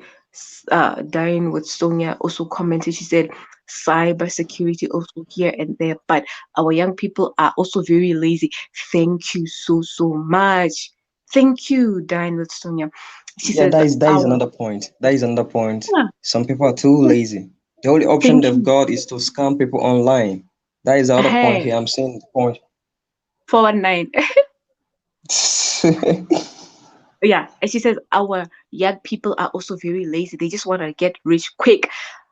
Dying with Sonia also commented, she said, cybersecurity also here and there, but our young people are also very lazy. Thank you so, so much. Thank you, Dying with Sonia. She Yeah, says, that is our, another point. That is another point. yeah, Some people are too yes, lazy. The only option thank they've you. got is to scam people online. That is the other point Hey, here. I'm saying the point. 419. Yeah, and she says our young people are also very lazy. They just want to get rich quick.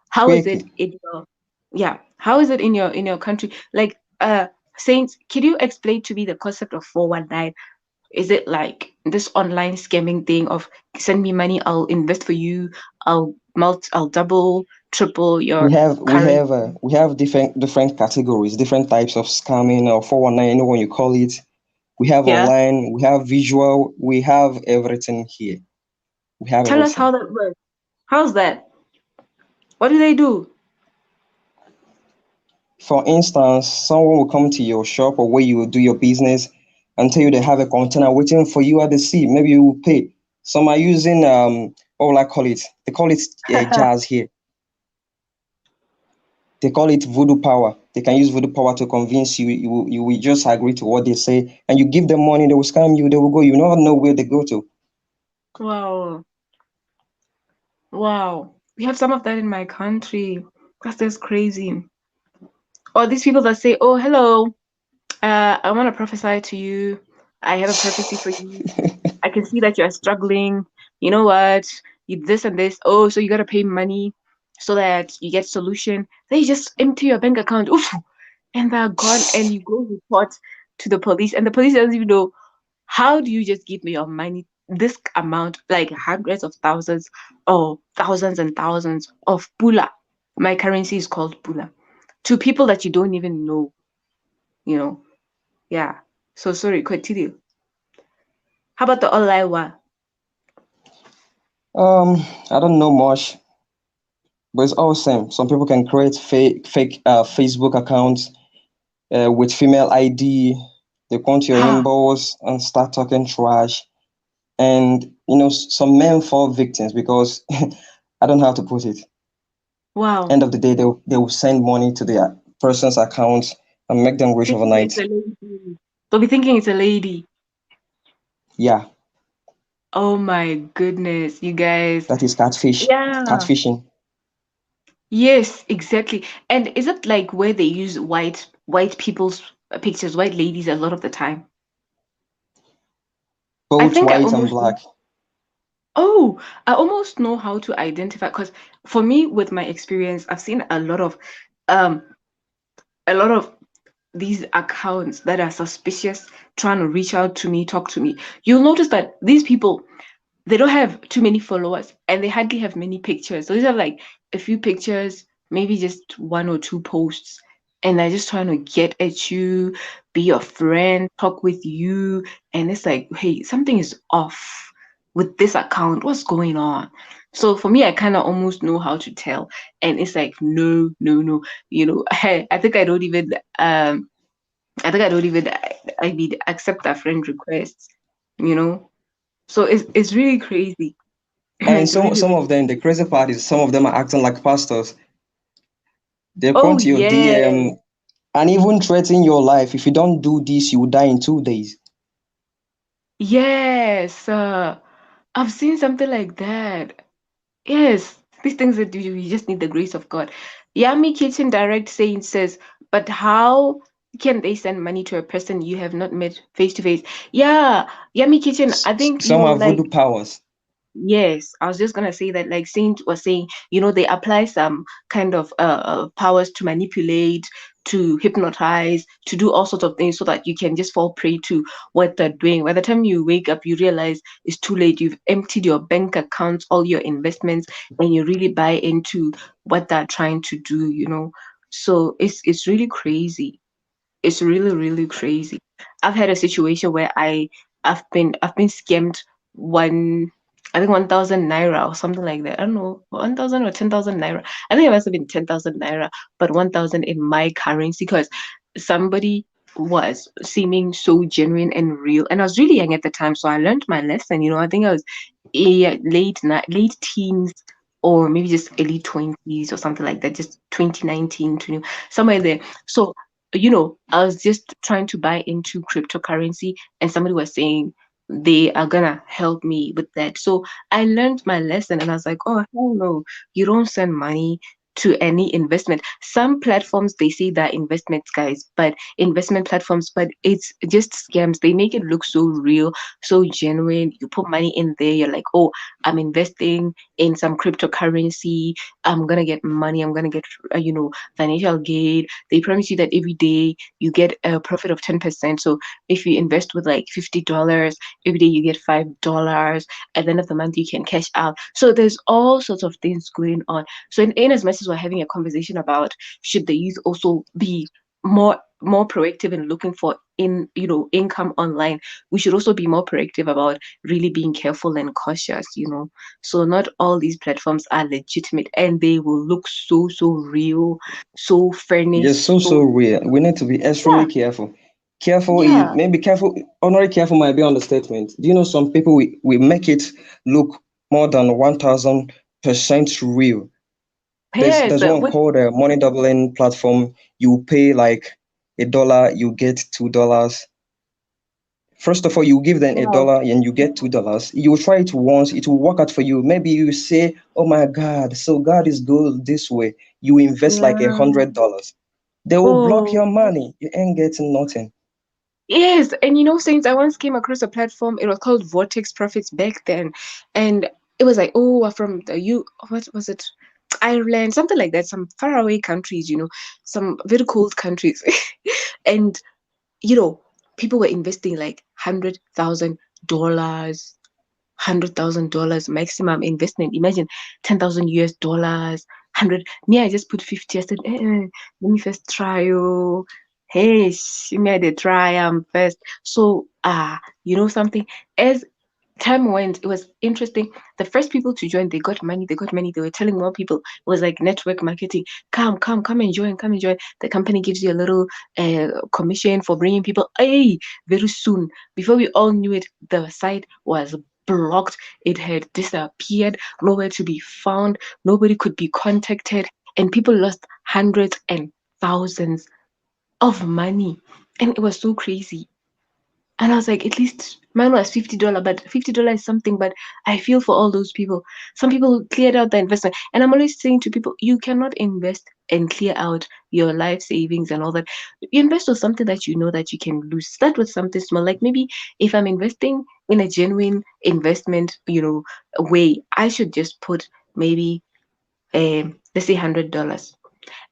How is Quick. it in your yeah? How is it in your country? Like Saints, can you explain to me the concept of 419? Is it like this online scamming thing of send me money, I'll invest for you, I'll double, triple We your have we current? have uh, we have different categories, different types of scamming or 419, anyone you call it. We have Yeah. online, we have visual, we have everything here. We have Tell us how everything. that works. How's that? What do they do? For instance, someone will come to your shop or where you will do your business and tell you they have a container waiting for you at the sea. Maybe you will pay. Some are using what will I call it? They call it jazz here. They call it voodoo power. They can use voodoo power to convince you. You will just agree to what they say, and you give them money. They will scam you. They will go. You not know where they go to. Wow. Wow. We have some of that in my country. That's just crazy. Or these people that say, "Oh, hello, I want to prophesy to you. I have a prophecy for you. I can see that you're struggling. You know what? You this and this. Oh, so you gotta pay money so that you get solution. Then you just empty your bank account. Oof. and they're gone, and you go report to the police, and the police doesn't even know how do you just give me your money, this amount, like hundreds of thousands or thousands and thousands of pula. My currency is called pula to people that you don't even know, you know. Yeah. So sorry, continue. How about the online one? I don't know much, but it's all same. Some people can create fake Facebook accounts with female ID. They come to your Ha! inbox and start talking trash. And some men fall victims because I don't know how to put it. Wow. End of the day, they will send money to their person's accounts and make them rich Thinking it's overnight. a lady. They'll be thinking it's a lady. Yeah, Oh my goodness, you guys. that is Yeah. catfishing. Yes, exactly. And is it like where they use white people's pictures, white ladies a lot of the time? I Both think I white and almost black. oh, I almost know how to identify because for me, with my experience, I've seen um a lot of these accounts that are suspicious trying to reach out to me, talk to me. You'll notice that these people, they don't have too many followers and they hardly have many pictures. So these have like a few pictures, maybe just one or two posts. And they're just trying to get at you, be your friend, talk with you. And it's like, hey, something is off with this account. What's going on? So for me, I kind of almost know how to tell. And it's like, no, no, no. I think I don't even I think I don't even I mean accept that friend requests, you know. So it's really crazy. And It's some really, some really of them, the crazy. crazy part is some of them are acting like pastors. They come Oh to your yeah. DM and even threaten your life. If you don't do this, you will die in 2 days. Yes. I've seen something like that. Yes. These things that you just need the grace of God. Yummy Kitchen Direct Saying says, but how can they send money to a person you have not met face to face? Yeah, Yummy Kitchen, I think Some you're have like voodoo powers. yes, I was just gonna say that, like Saint was saying, they apply some kind of powers to manipulate, to hypnotize, to do all sorts of things so that you can just fall prey to what they're doing. By the time you wake up, you realize it's too late. You've emptied your bank accounts, all your investments, and you really buy into what they're trying to do. So it's really crazy. It's really, really crazy. I've had a situation where I've been scammed one I think 1,000 naira or something like that. I don't know, 1,000 or 10,000 naira. I think it must have been 10,000 naira, but 1,000 in my currency because somebody was seeming so genuine and real. And I was really young at the time, so I learned my lesson. I think I was late teens or maybe just early 20s or something like that, just 2019, 20, somewhere there. So I was just trying to buy into cryptocurrency, and somebody was saying they are gonna help me with that. So I learned my lesson, and I was like, oh, hell no, you don't send money to any investment. Some platforms they say they're investments, guys, but investment platforms, but it's just scams. They make it look so real, so genuine. You put money in there, you're like, oh, I'm investing in some cryptocurrency. I'm gonna get money. I'm gonna get, financial gain. They promise you that every day you get a profit of 10%. So if you invest with like $50, every day you get $5. At the end of the month, you can cash out. So there's all sorts of things going on. So in as much as we're having a conversation about should the youth also be more proactive in looking for income online, we should also be more proactive about really being careful and cautious. So not all these platforms are legitimate and they will look so so real, so Just furnished, so so weird. We need to be extremely yeah, careful. Careful is yeah. maybe careful. Honorary careful might be understatement. Do you know some people we make it look more than 1,000% real? There's Yes, there's one with called a money doubling platform. You pay like $1, you get $2. First of all, you give them a wow. dollar and you get $2. You try it once, it will work out for you. Maybe you say, "Oh my God, so God is good this way." You invest like a Yeah. $100. They will block your Oh, money. You ain't getting nothing. yes. And since I once came across a platform, it was called Vortex Profits back then. And it was like, oh, we're from the what was it? Ireland, something like that, some faraway countries, some very cold countries. And, you know, people were investing like $100,000, $100,000 maximum investment. Imagine 10,000 US dollars, 100. Me, I just put 50. I said, let me first try. Oh, hey, she made a try. First. So, you know something? As time went, it was interesting. The first people to join, they got money, they got money. They were telling more people. It was like network marketing. Come and join, come and join. The company gives you a little commission for bringing people. Hey, very soon, before we all knew it, the site was blocked. It had disappeared, nowhere to be found. Nobody could be contacted, and people lost hundreds and thousands of money, and it was so crazy. And I was like, at least mine was $50, but $50 is something. But I feel for all those people. Some people cleared out the investment. And I'm always saying to people, you cannot invest and clear out your life savings and all that. You invest with something that you know that you can lose. Start with something small. Like maybe if I'm investing in a genuine investment, way, I should just put maybe let's say $100.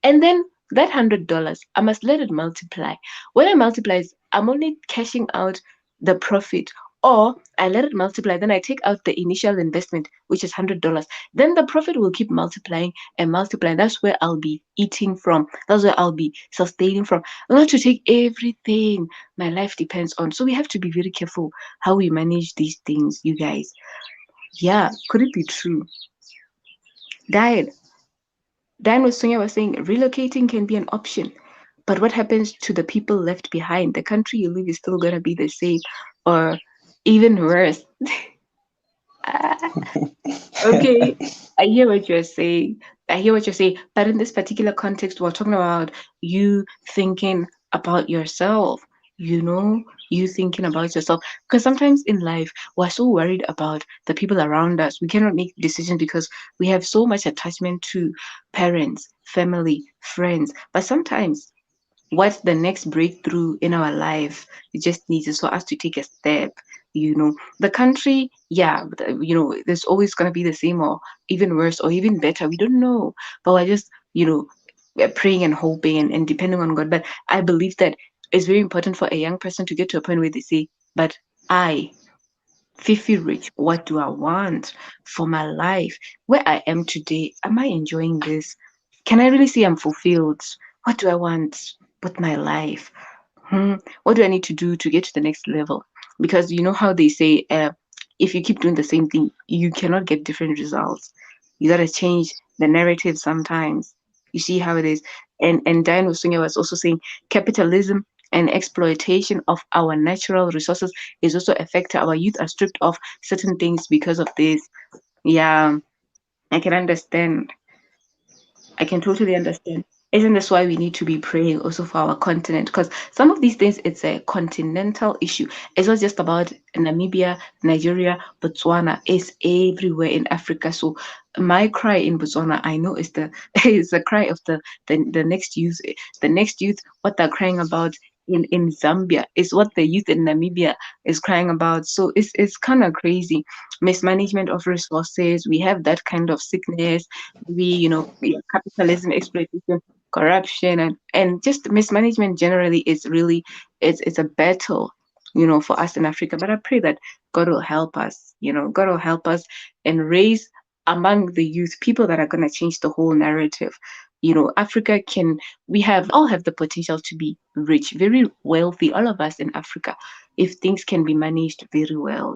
And then that $100, I must let it multiply. When it multiplies, I'm only cashing out the profit. Or I let it multiply, then I take out the initial investment, which is $100. Then the profit will keep multiplying and multiplying. That's where I'll be eating from. That's where I'll be sustaining from. Not to take everything my life depends on. So we have to be very careful how we manage these things, you guys. Yeah, could it be true? Died. Dan was saying relocating can be an option, but what happens to the people left behind? The country you live is still gonna be the same, or even worse. Okay, I hear what you're saying. I hear what you're saying, but in this particular context, we're talking about you thinking about yourself. You thinking about yourself. Because sometimes in life, we're so worried about the people around us. We cannot make decisions because we have so much attachment to parents, family, friends. But sometimes what's the next breakthrough in our life, it just needs is for us to take a step. The country, yeah, there's always going to be the same or even worse or even better, we don't know. But we're just we're praying and hoping and depending on God. But I believe that it's very important for a young person to get to a point where they say, but I, FifiRich, what do I want for my life? Where I am today, am I enjoying this? Can I really say I'm fulfilled? What do I want with my life? What do I need to do to get to the next level? Because you know how they say, if you keep doing the same thing, you cannot get different results. You gotta change the narrative sometimes. You see how it is. And Diane Usunga was also saying capitalism and exploitation of our natural resources is also affected. Our youth are stripped of certain things because of this. Yeah, I can understand. I can totally understand. Isn't this why we need to be praying also for our continent? Because some of these things, it's a continental issue. It's not just about Namibia, Nigeria, Botswana. It's everywhere in Africa. So my cry in Botswana, I know is the is the cry of the next youth. The next youth, what they're crying about in Zambia is what the youth in Namibia is crying about. So it's kind of crazy. Mismanagement of resources. We have that kind of sickness. Capitalism, exploitation, corruption, and just mismanagement generally is really it's a battle, for us in Africa. But I pray that God will help us, God will help us and raise among the youth people that are going to change the whole narrative. Africa can, we have all have the potential to be rich, very wealthy, all of us in Africa, if things can be managed very well.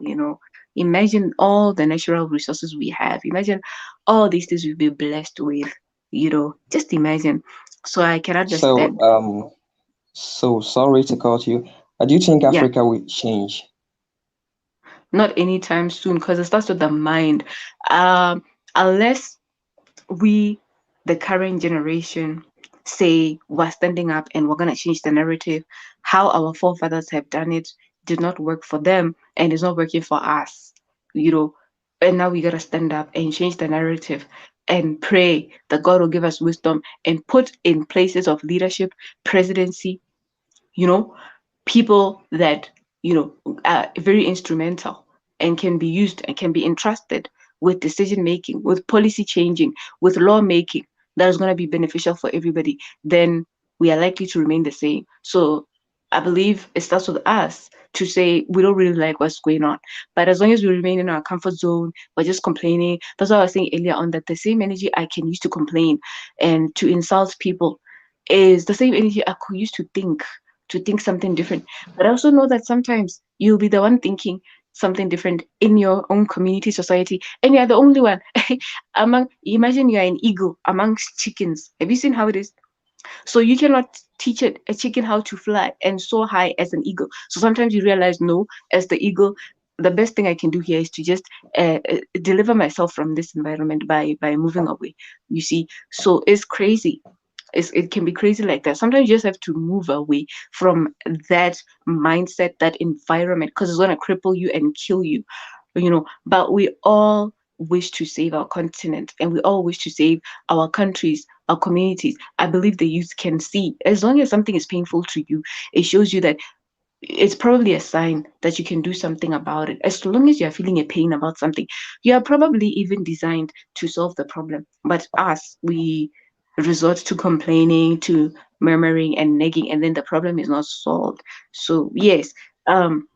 Imagine all the natural resources we have. Imagine all these things we'll be blessed with. Just imagine. So I can So, understand. so sorry to cut you. Do you think Yeah, Africa will change? not anytime soon because it starts with the mind. Unless we, the current generation, say we're standing up and we're going to change the narrative, how our forefathers have done it did not work for them and it's not working for us, you know. And now we got to stand up and change the narrative and pray that God will give us wisdom and put in places of leadership, presidency, you know, people that, are very instrumental and can be used and can be entrusted with decision making, with policy changing, with law making that is going to be beneficial for everybody, then we are likely to remain the same. So I believe it starts with us to say we don't really like what's going on. But as long as we remain in our comfort zone, we're just complaining. That's what I was saying earlier on, that the same energy I can use to complain and to insult people is the same energy I could use to think something different. But I also know that sometimes you'll be the one thinking something different in your own community, society, and you're the only one. Imagine you're an eagle amongst chickens. Have you seen how it is? So you cannot teach a chicken how to fly and soar high as an eagle. So sometimes you realize, no, as the eagle, the best thing I can do here is to just deliver myself from this environment by moving away. You see, so it's crazy. It can be crazy like that. Sometimes you just have to move away from that mindset, that environment, because it's going to cripple you and kill you, you know. But we all wish to save our continent, and we all wish to save our countries, our communities. I believe the youth can see, as long as something is painful to you, it shows you that it's probably a sign that you can do something about it. As long as you're feeling a pain about something, you are probably even designed to solve the problem. But us, we resort to complaining, to murmuring and nagging, and then the problem is not solved. So yes, um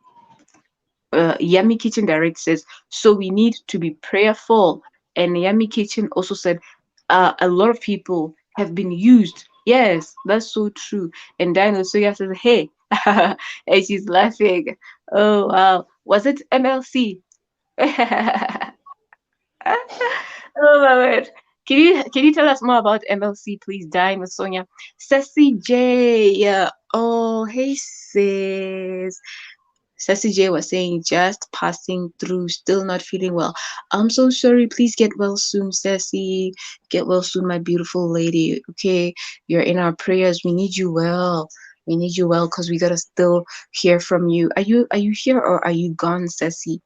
Yummy Kitchen Direct says, so we need to be prayerful. And Yummy Kitchen also said, a lot of people have been used. Yes, that's so true. And Dino Soya says, hey, and she's laughing. Oh, wow. Was it MLC? Oh my word. Can you tell us more about MLC, please, Dino Sonia? Ceci J. Yeah. Oh, hey sis. Sassy J was saying, just passing through, still not feeling well. I'm so sorry. Please get well soon, Sassy. Get well soon, my beautiful lady. Okay, you're in our prayers. We need you well. We need you well because we gotta still hear from you. Are you here or are you gone, Sassy?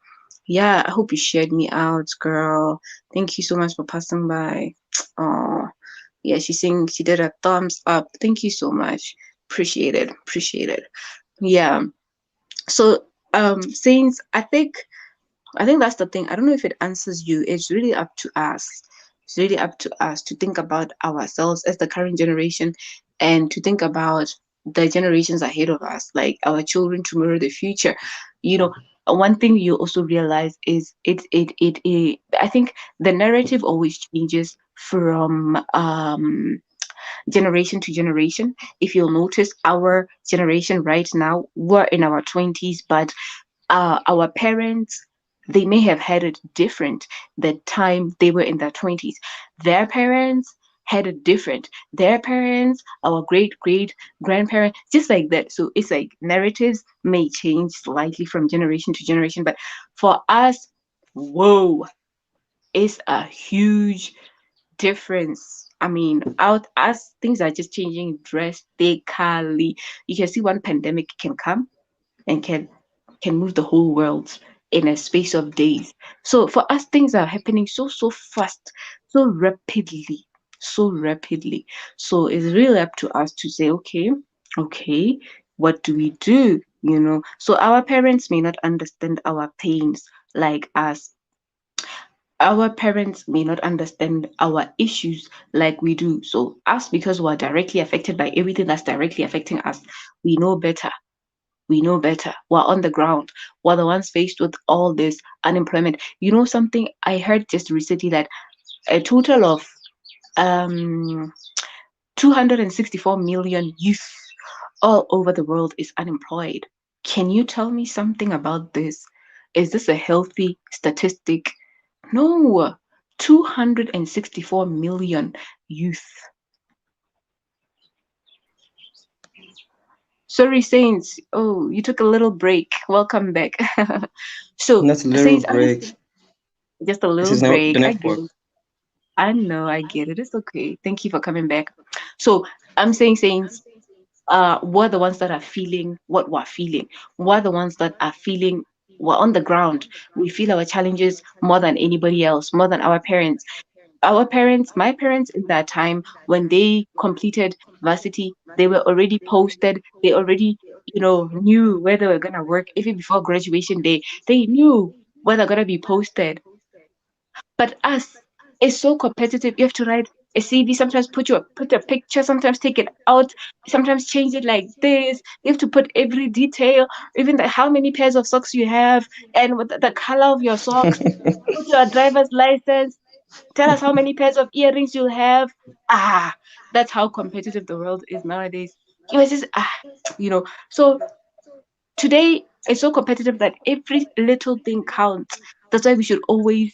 Yeah, I hope you shared me out, girl. Thank you so much for passing by. Oh, yeah, she's saying she did a thumbs up. Thank you so much. Appreciate it. Appreciate it. Yeah. So, since I think that's the thing. I don't know if it answers you. It's really up to us. It's really up to us to think about ourselves as the current generation and to think about the generations ahead of us, like our children tomorrow, the future. You know, one thing you also realize is it I think the narrative always changes from generation to generation. If you'll notice, our generation right now, we're in our 20s, but our parents, they may have had it different the time they were in their 20s. Their parents had it different. Their parents, our great grandparents, just like that. So it's like narratives may change slightly from generation to generation, but for us, whoa, it's a huge difference. I mean, out as things are just changing drastically. You can see one pandemic can come and can move the whole world in a space of days. So for us, things are happening so fast, so rapidly, so rapidly. So it's really up to us to say, okay, what do we do? You know, so our parents may not understand our pains like us. Our parents may not understand our issues like we do. So us, because we're directly affected by everything that's directly affecting us, we know better. We know better. We're on the ground. We're the ones faced with all this unemployment. You know something? I heard just recently that a total of um 264 million youth all over the world is unemployed. Can you tell me something about this? Is this a healthy statistic? No. 264 million youth. Sorry, Saints. Oh, you took a little break. Welcome back. So, Not a little Saints, I'm just break. just a This little is not the break. I get network. it. I know, I get it. It's okay. Thank you for coming back. So I'm saying, Saints, we're the ones that are feeling what we're feeling. We're the ones that are feeling, we're on the ground. We feel our challenges more than anybody else, more than our parents. Our parents, my parents in that time, when they completed varsity, they were already posted. They already, knew where they were gonna work. Even before graduation day, they knew where they're gonna be posted. But us, it's so competitive. You have to write a CV, sometimes put a picture, sometimes take it out, sometimes change it like this. You have to put every detail, even how many pairs of socks you have, and what the color of your socks. Put your driver's license. Tell us how many pairs of earrings you'll have. Ah, that's how competitive the world is nowadays. It was just So today it's so competitive that every little thing counts. That's why we should always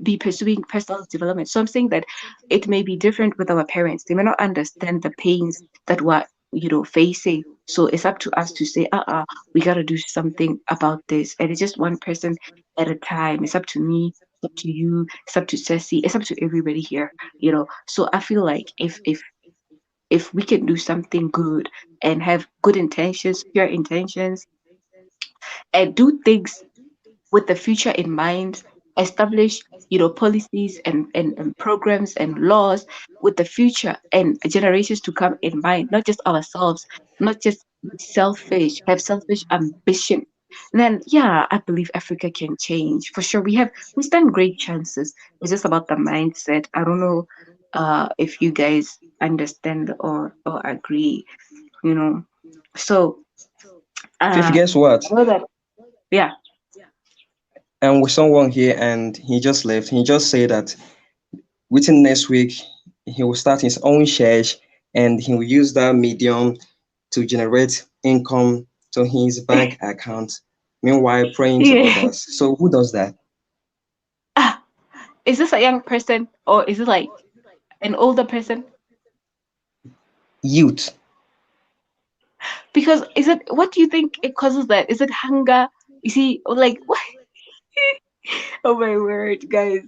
be pursuing personal development. So I'm saying that it may be different with our parents. They may not understand the pains that we're, facing. So it's up to us to say, we got to do something about this. And it's just one person at a time. It's up to me. It's up to you. It's up to Ceci. It's up to everybody here. So I feel like if we can do something good and have good intentions, pure intentions, and do things with the future in mind, establish policies and programs and laws with the future and generations to come in mind, not just ourselves, not just be selfish, have selfish ambition. Then yeah, I believe Africa can change for sure. We stand great chances. It's just about the mindset. I don't know if you guys understand or agree, you know. So If uh guess what? I know that yeah. And with someone here, and he just left. He just said that within next week he will start his own church, and he will use that medium to generate income to his bank account. Meanwhile, praying to Yeah. others. So who does that? Ah, is this a young person or is it like an older person? Youth. Because is it what do you think it causes that? Is it hunger? You see, or like what? Oh my word, guys.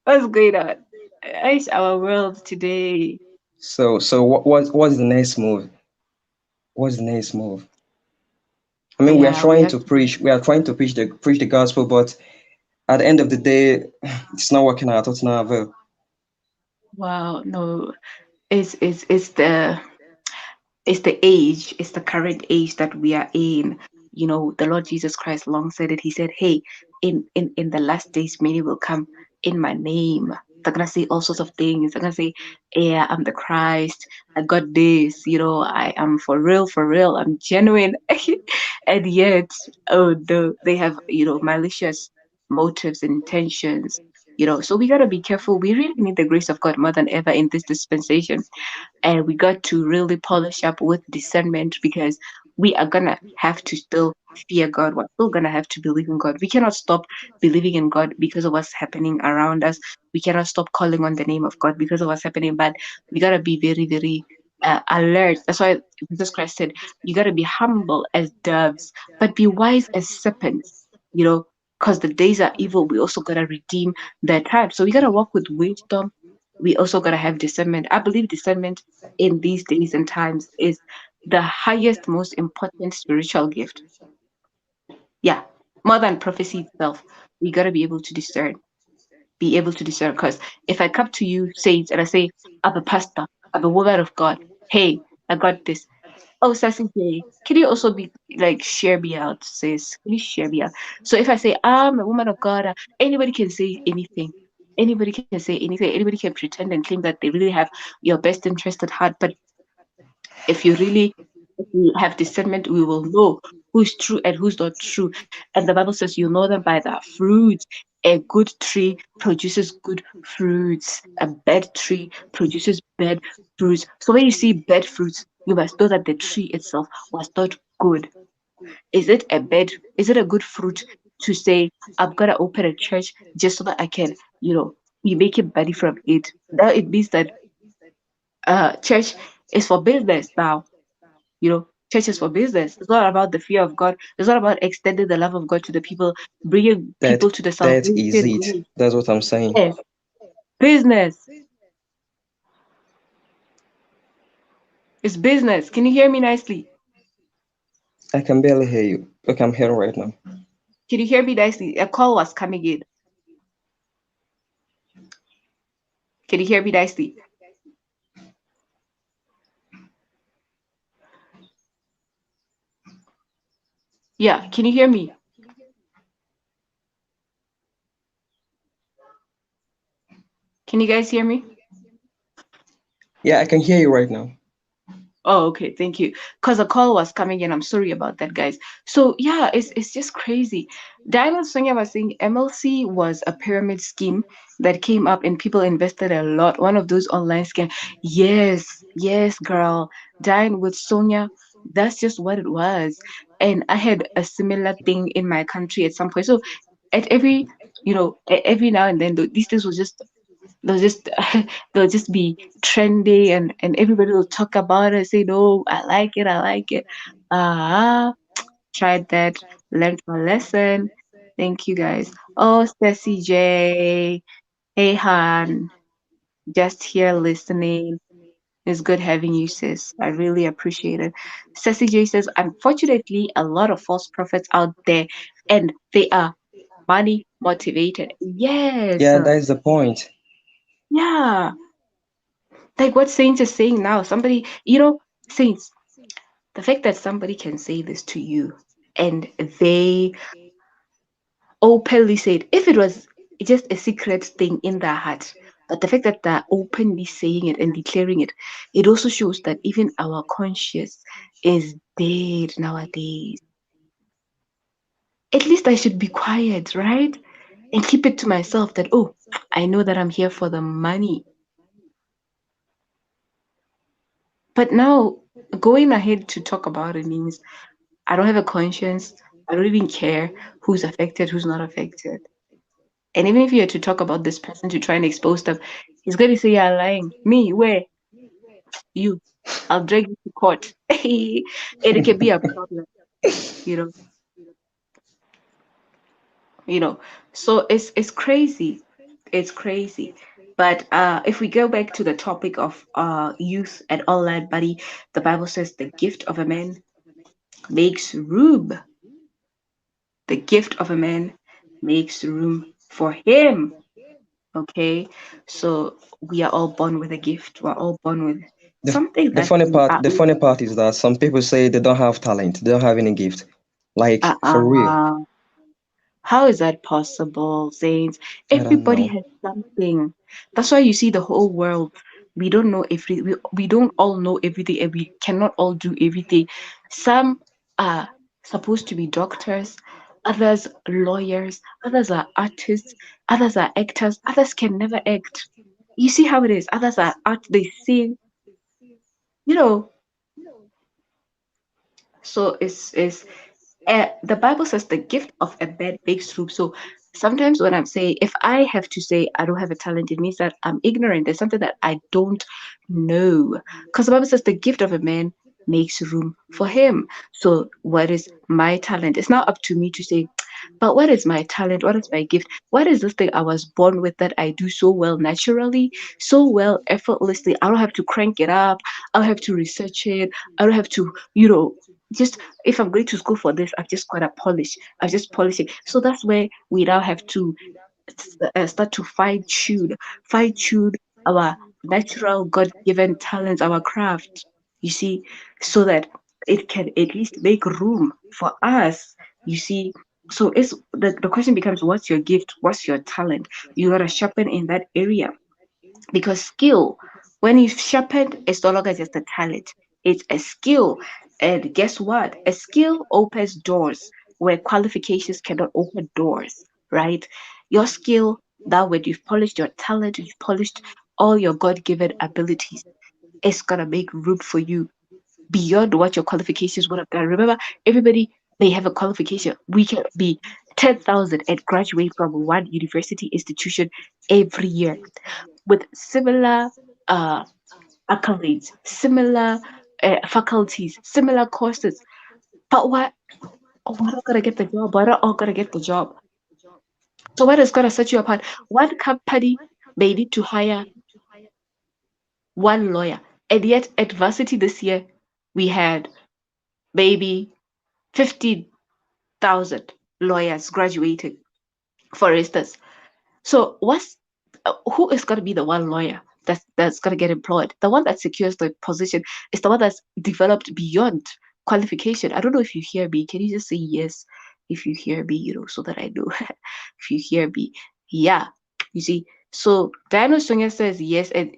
What's going on? It's our world today. So what's the next move? What's the next move? I mean, we are Yeah, we trying have to to. preach. We are trying to preach the gospel, but at the end of the day, it's not working out. It's not avail. Wow, no. It's the age, it's the current age that we are in. The Lord Jesus Christ long said it. He said, hey, in the last days, many will come in my name. They're gonna say all sorts of things. They're gonna say, yeah, I'm the Christ. I got this. I am for real. I'm genuine. And yet, oh no, they have, malicious motives and intentions. So we gotta be careful. We really need the grace of God more than ever in this dispensation, and we got to really polish up with discernment because we are gonna have to still fear God. We're still gonna have to believe in God. We cannot stop believing in God because of what's happening around us. We cannot stop calling on the name of God because of what's happening. But we gotta be very, very alert. That's why Jesus Christ said, "You gotta be humble as doves, but be wise as serpents." Because the days are evil. We also gotta redeem that time. So we gotta walk with wisdom. We also gotta have discernment. I believe discernment in these days and times is the highest, most important spiritual gift. Yeah, more than prophecy itself. We got to be able to discern. Because if I come to you, saints, and I say, I'm a pastor, I'm a woman of God, hey, I got this. Oh, Sassy J, can you also be like, share me out, sis? Can you share me out? So if I say, I'm a woman of God, anybody can say anything. Anybody can say anything. Anybody can pretend and claim that they really have your best interest at heart. But if we have discernment, we will know who's true and who's not true. And the Bible says you know them by their fruits. A good tree produces good fruits. A bad tree produces bad fruits. So when you see bad fruits, you must know that the tree itself was not good. Is it a good fruit to say, I'm gonna open a church just so that I can, be making money from it? That it means that church is for business now. Church is for business. It's not about the fear of God. It's not about extending the love of God to the people, bringing That people to the that salvation. is it. That's what I'm saying. Yes, business. It's business. Can you hear me nicely? I can barely hear you. Okay, I'm here right now. Can you hear me nicely? A call was coming in. Can you hear me nicely? Yeah, can you hear me? Can you guys hear me? Yeah, I can hear you right now. Oh, okay, thank you. Because a call was coming in. I'm sorry about that, guys. So yeah, it's just crazy. Diana Sonia was saying MLC was a pyramid scheme that came up and people invested a lot. One of those online scams. Yes, yes, girl. Diane with Sonia, that's just what it was. And I had a similar thing in my country at some point. So at every, every now and then, these things will just they'll just they'll just be trendy and everybody will talk about it, say, no, I like it. Ah, tried that, learned my lesson. Thank you guys. Oh, Stacy J. Hey Han, just here listening. It's good having you, sis. I really appreciate it. Ceci J says, unfortunately, a lot of false prophets out there, and they are money motivated. Yes. Yeah, that is the point. Yeah. Like what Saints is saying now. Somebody, Saints, the fact that somebody can say this to you and they openly say it, if it was just a secret thing in their heart, but the fact that they're openly saying it and declaring it, it also shows that even our conscience is dead nowadays. At least I should be quiet, right? And keep it to myself that, oh, I know that I'm here for the money. But now going ahead to talk about it means I don't have a conscience. I don't even care who's affected, who's not affected. And even if you had to talk about this person to try and expose them, he's going to say you're lying. Me, where? You. I'll drag you to court. And it can be a problem, you know, you know. So it's crazy. It's crazy. But if we go back to the topic of youth and all that, buddy, the Bible says the gift of a man makes room. The gift of a man makes room for him. Okay, so we are all born with a gift. We're all born with The, something the that funny we part, are the able funny part is that some people say they don't have talent, they don't have any gift. Like for real. uh, how is that possible, Saints? I don't Everybody know. has something. That's why you see the whole world. We don't all know everything and we cannot all do everything. Some are supposed to be doctors, others lawyers, others are artists, others are actors, others can never act. You see how it is. Others are art, they sing, you know. So it's the Bible says the gift of a bed makes soup. So sometimes when I'm saying, if I have to say I don't have a talent, it means that I'm ignorant. There's something that I don't know. Because the Bible says the gift of a man makes room for him. So what is my talent? It's not up to me to say, but what is my talent? What is my gift? What is this thing I was born with that I do so well naturally, so well effortlessly? I don't have to crank it up. I don't have to research it. I don't have to, just if I'm going to school for this, I've just got to polish. I've just polish it. So that's where we now have to start to fine tune our natural God given talents, our craft, you see, so that it can at least make room for us, you see. So the question becomes, what's your gift? What's your talent? You got to sharpen in that area because skill, when you sharpen, it's no longer just a talent, it's a skill. And guess what? A skill opens doors where qualifications cannot open doors, right? Your skill, that when you've polished your talent, you've polished all your God-given abilities, it's gonna make room for you beyond what your qualifications would have done. Remember, everybody, they have a qualification. We can be 10,000 and graduate from one university institution every year with similar uh, accolades, similar faculties, similar courses. But we're not gonna get the job. We're not all gonna get the job. So what is gonna set you apart? One company may need to hire one lawyer, and yet at varsity this year we had maybe 15,000 lawyers graduating, for instance. So who is going to be the one lawyer that's going to get employed? The one that secures the position is the one that's developed beyond qualification. I don't know if you hear me. Can you just say yes if you hear me, so that I know if you hear me? Yeah. You see, So Dino Sonia says yes, and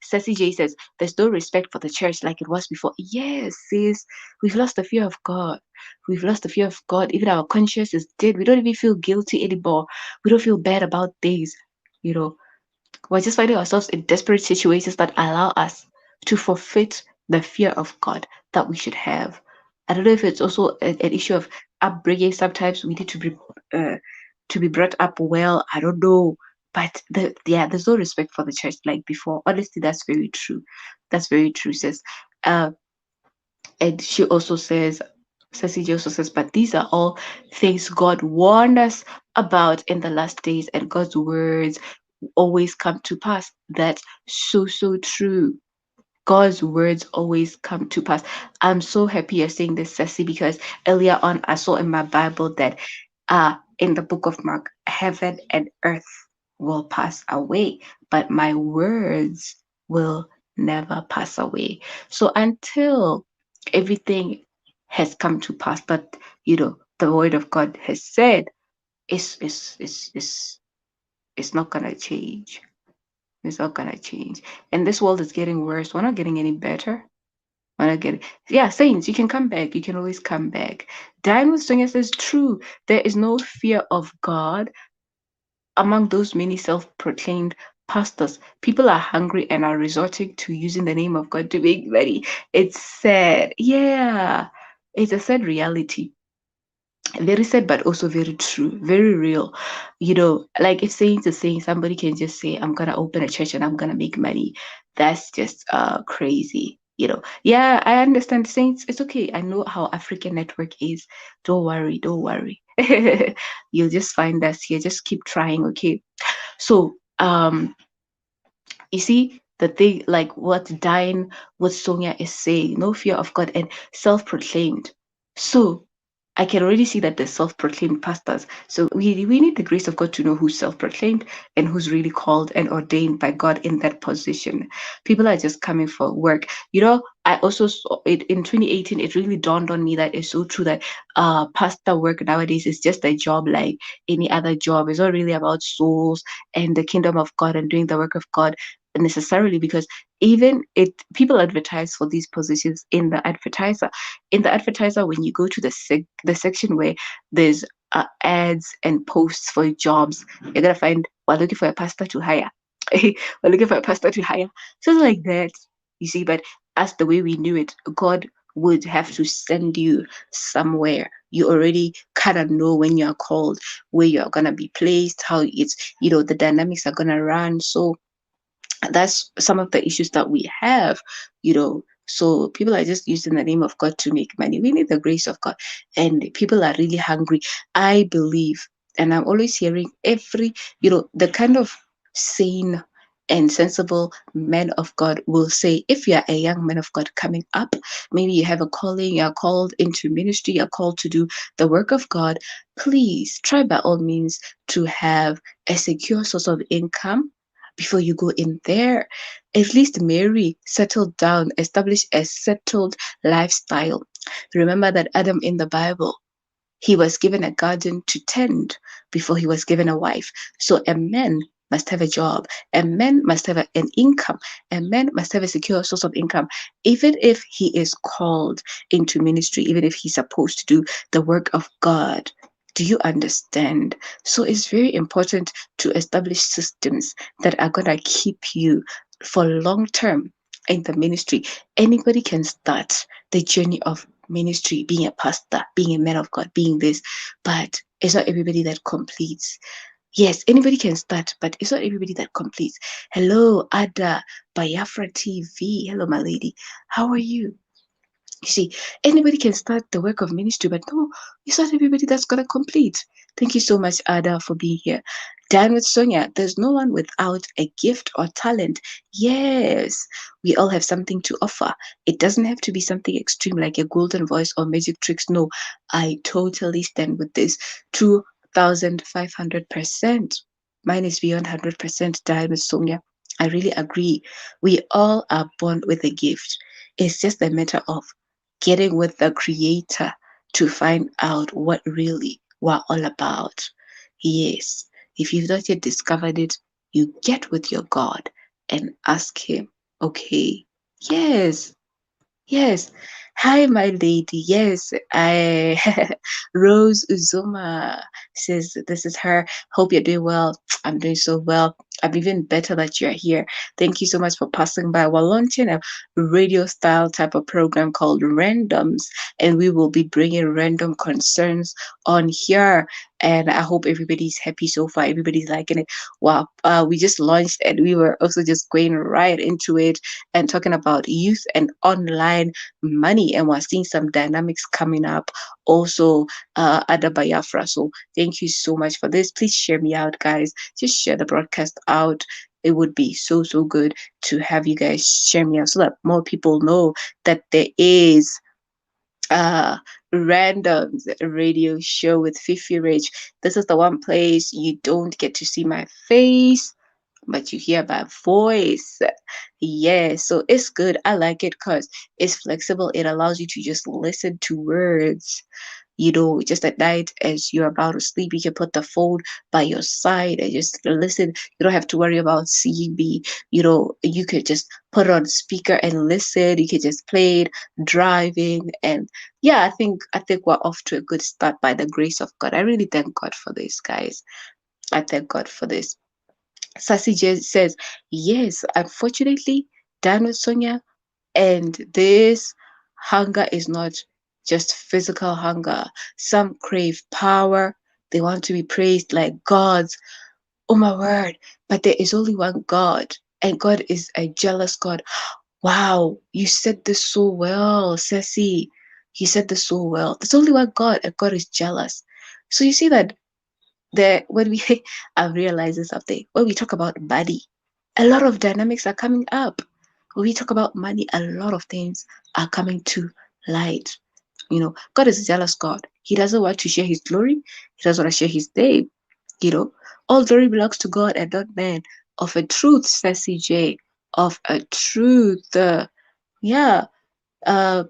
Ceci J says there's no respect for the church like it was before. Yes, sis, we've lost the fear of God. We've lost the fear of God. Even our conscience is dead. We don't even feel guilty anymore. We don't feel bad about things. You know, we're just finding ourselves in desperate situations that allow us to forfeit the fear of God that we should have. I don't know if it's also an issue of upbringing. Sometimes we need to be brought up well. I don't know, but there's no respect for the church like before. Honestly, that's very true. That's very true, sis. Uh, and she also says, Cecilia also says, but these are all things God warned us about in the last days, and God's words always come to pass. That's so true. God's words always come to pass. I'm so happy you're saying this, Ceci, because earlier on I saw in my Bible that in the book of Mark, heaven and earth will pass away, but my words will never pass away. So until everything has come to pass that the word of God has said, it's not gonna change. It's not gonna change. And this world is getting worse. We're not getting any better. We're not getting, yeah, saints, you can come back. You can always come back. Diamond Singer says, true, there is no fear of God among those many self-proclaimed pastors. People are hungry and are resorting to using the name of God to make money. It's sad. Yeah. It's a sad reality. Very sad, but also very true, very real. Like if saints are saying somebody can just say, I'm gonna open a church and I'm gonna make money. That's just crazy. Yeah, I understand saints. It's okay. I know how African network is. Don't worry, don't worry. You'll just find us here. Just keep trying, okay? So you see the thing, like what Sonia is saying, no fear of God and self-proclaimed. So I can already see that the self-proclaimed pastors. So we need the grace of God to know who's self-proclaimed and who's really called and ordained by God in that position. People are just coming for work. I also saw it in 2018. It really dawned on me that it's so true that pastor work nowadays is just a job like any other job. It's not really about souls and the kingdom of God and doing the work of God necessarily, because even it people advertise for these positions in the advertiser. When you go to the section where there's ads and posts for jobs, you're gonna find we're looking for a pastor to hire. We're looking for a pastor to hire, something like that. You see, but as the way we knew it, God would have to send you somewhere. You already kind of know when you're called, where you're gonna be placed, how the dynamics are gonna run. So that's some of the issues that we have, so people are just using the name of God to make money. We need the grace of God, and people are really hungry. I believe, and I'm always hearing the kind of sane and sensible men of God will say, if you're a young man of God coming up, maybe you have a calling, you're called into ministry, you're called to do the work of God, please try by all means to have a secure source of income before you go in there. At least Mary settled down, established a settled lifestyle. Remember that Adam in the Bible, he was given a garden to tend before he was given a wife. So a man must have a job. A man must have an income. A man must have a secure source of income, even if he is called into ministry, even if he's supposed to do the work of God. Do you understand? So it's very important to establish systems that are going to keep you for long term in the ministry. Anybody can start the journey of ministry, being a pastor, being a man of God, being this, but it's not everybody that completes. Yes, anybody can start, but it's not everybody that completes. Hello, Ada, Biafra TV. Hello, my lady. How are you? You see, anybody can start the work of ministry, but no, it's not everybody that's going to complete. Thank you so much, Ada, for being here. Dan with Sonia, there's no one without a gift or talent. Yes, we all have something to offer. It doesn't have to be something extreme like a golden voice or magic tricks. No, I totally stand with this. 2,500%. Mine is beyond 100%, Dan with Sonia. I really agree. We all are born with a gift. It's just a matter of getting with the creator to find out what really we're all about. Yes, if you've not yet discovered it, you get with your God and ask Him, okay, yes, yes. Hi, my lady. Yes, I Rose Uzuma says this is her. Hope you're doing well. I'm doing so well. I'm even better that you're here. Thank you so much for passing by. We're launching a radio style type of program called Randoms, and we will be bringing random concerns on here. And I hope everybody's happy so far. Everybody's liking it. Wow. We just launched and we were also just going right into it and talking about youth and online money. And we're seeing some dynamics coming up also at the Biafra. So thank you so much for this. Please share me out, guys. Just share the broadcast out. It would be so, so good to have you guys share me out so that more people know that there is uh randoms radio show with FifiRich. This is the one place you don't get to see my face, but you hear my voice. Yeah, so it's good. I like it because it's flexible. It allows you to just listen to words. Just at night as you're about to sleep, you can put the phone by your side and just listen. You don't have to worry about seeing me. You could just put it on speaker and listen. You can just play it driving. And yeah, I think we're off to a good start by the grace of God. I really thank God for this, guys. I thank God for this. Sassy J says, yes, unfortunately, Dan with Sonia, and this hunger is not just physical hunger. Some crave power. They want to be praised like gods. Oh my word. But there is only one God, and God is a jealous God. Wow, you said this so well, Sassy. You said this so well. There's only one God, and God is jealous. So you see that when we I've realized something. When we talk about money, a lot of dynamics are coming up. When we talk about money, a lot of things are coming to light. God is a jealous God. He doesn't want to share his glory. He doesn't want to share his name. You know, all glory belongs to God and not man. Of a truth, says CJ. Of a truth. Yeah. Uh,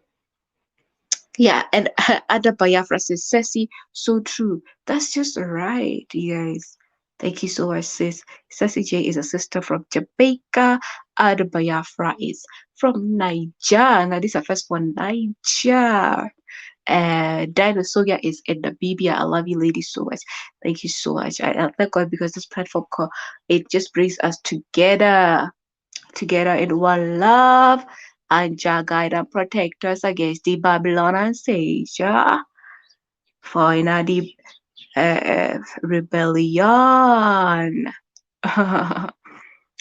yeah, and Ada Biafra says, Ceci, so true. That's just right, you guys. Thank you so much, sis. Ceci J is a sister from Jamaica. Ada Biafra is from Niger. Now, this is the first one, Niger. Dinosaur is in Namibia. I love you, ladies, so much. Thank you so much. I thank God because this platform call it just brings us together in one love, and Jah guide and protect us against the Babylon and Sage. For in the rebellion.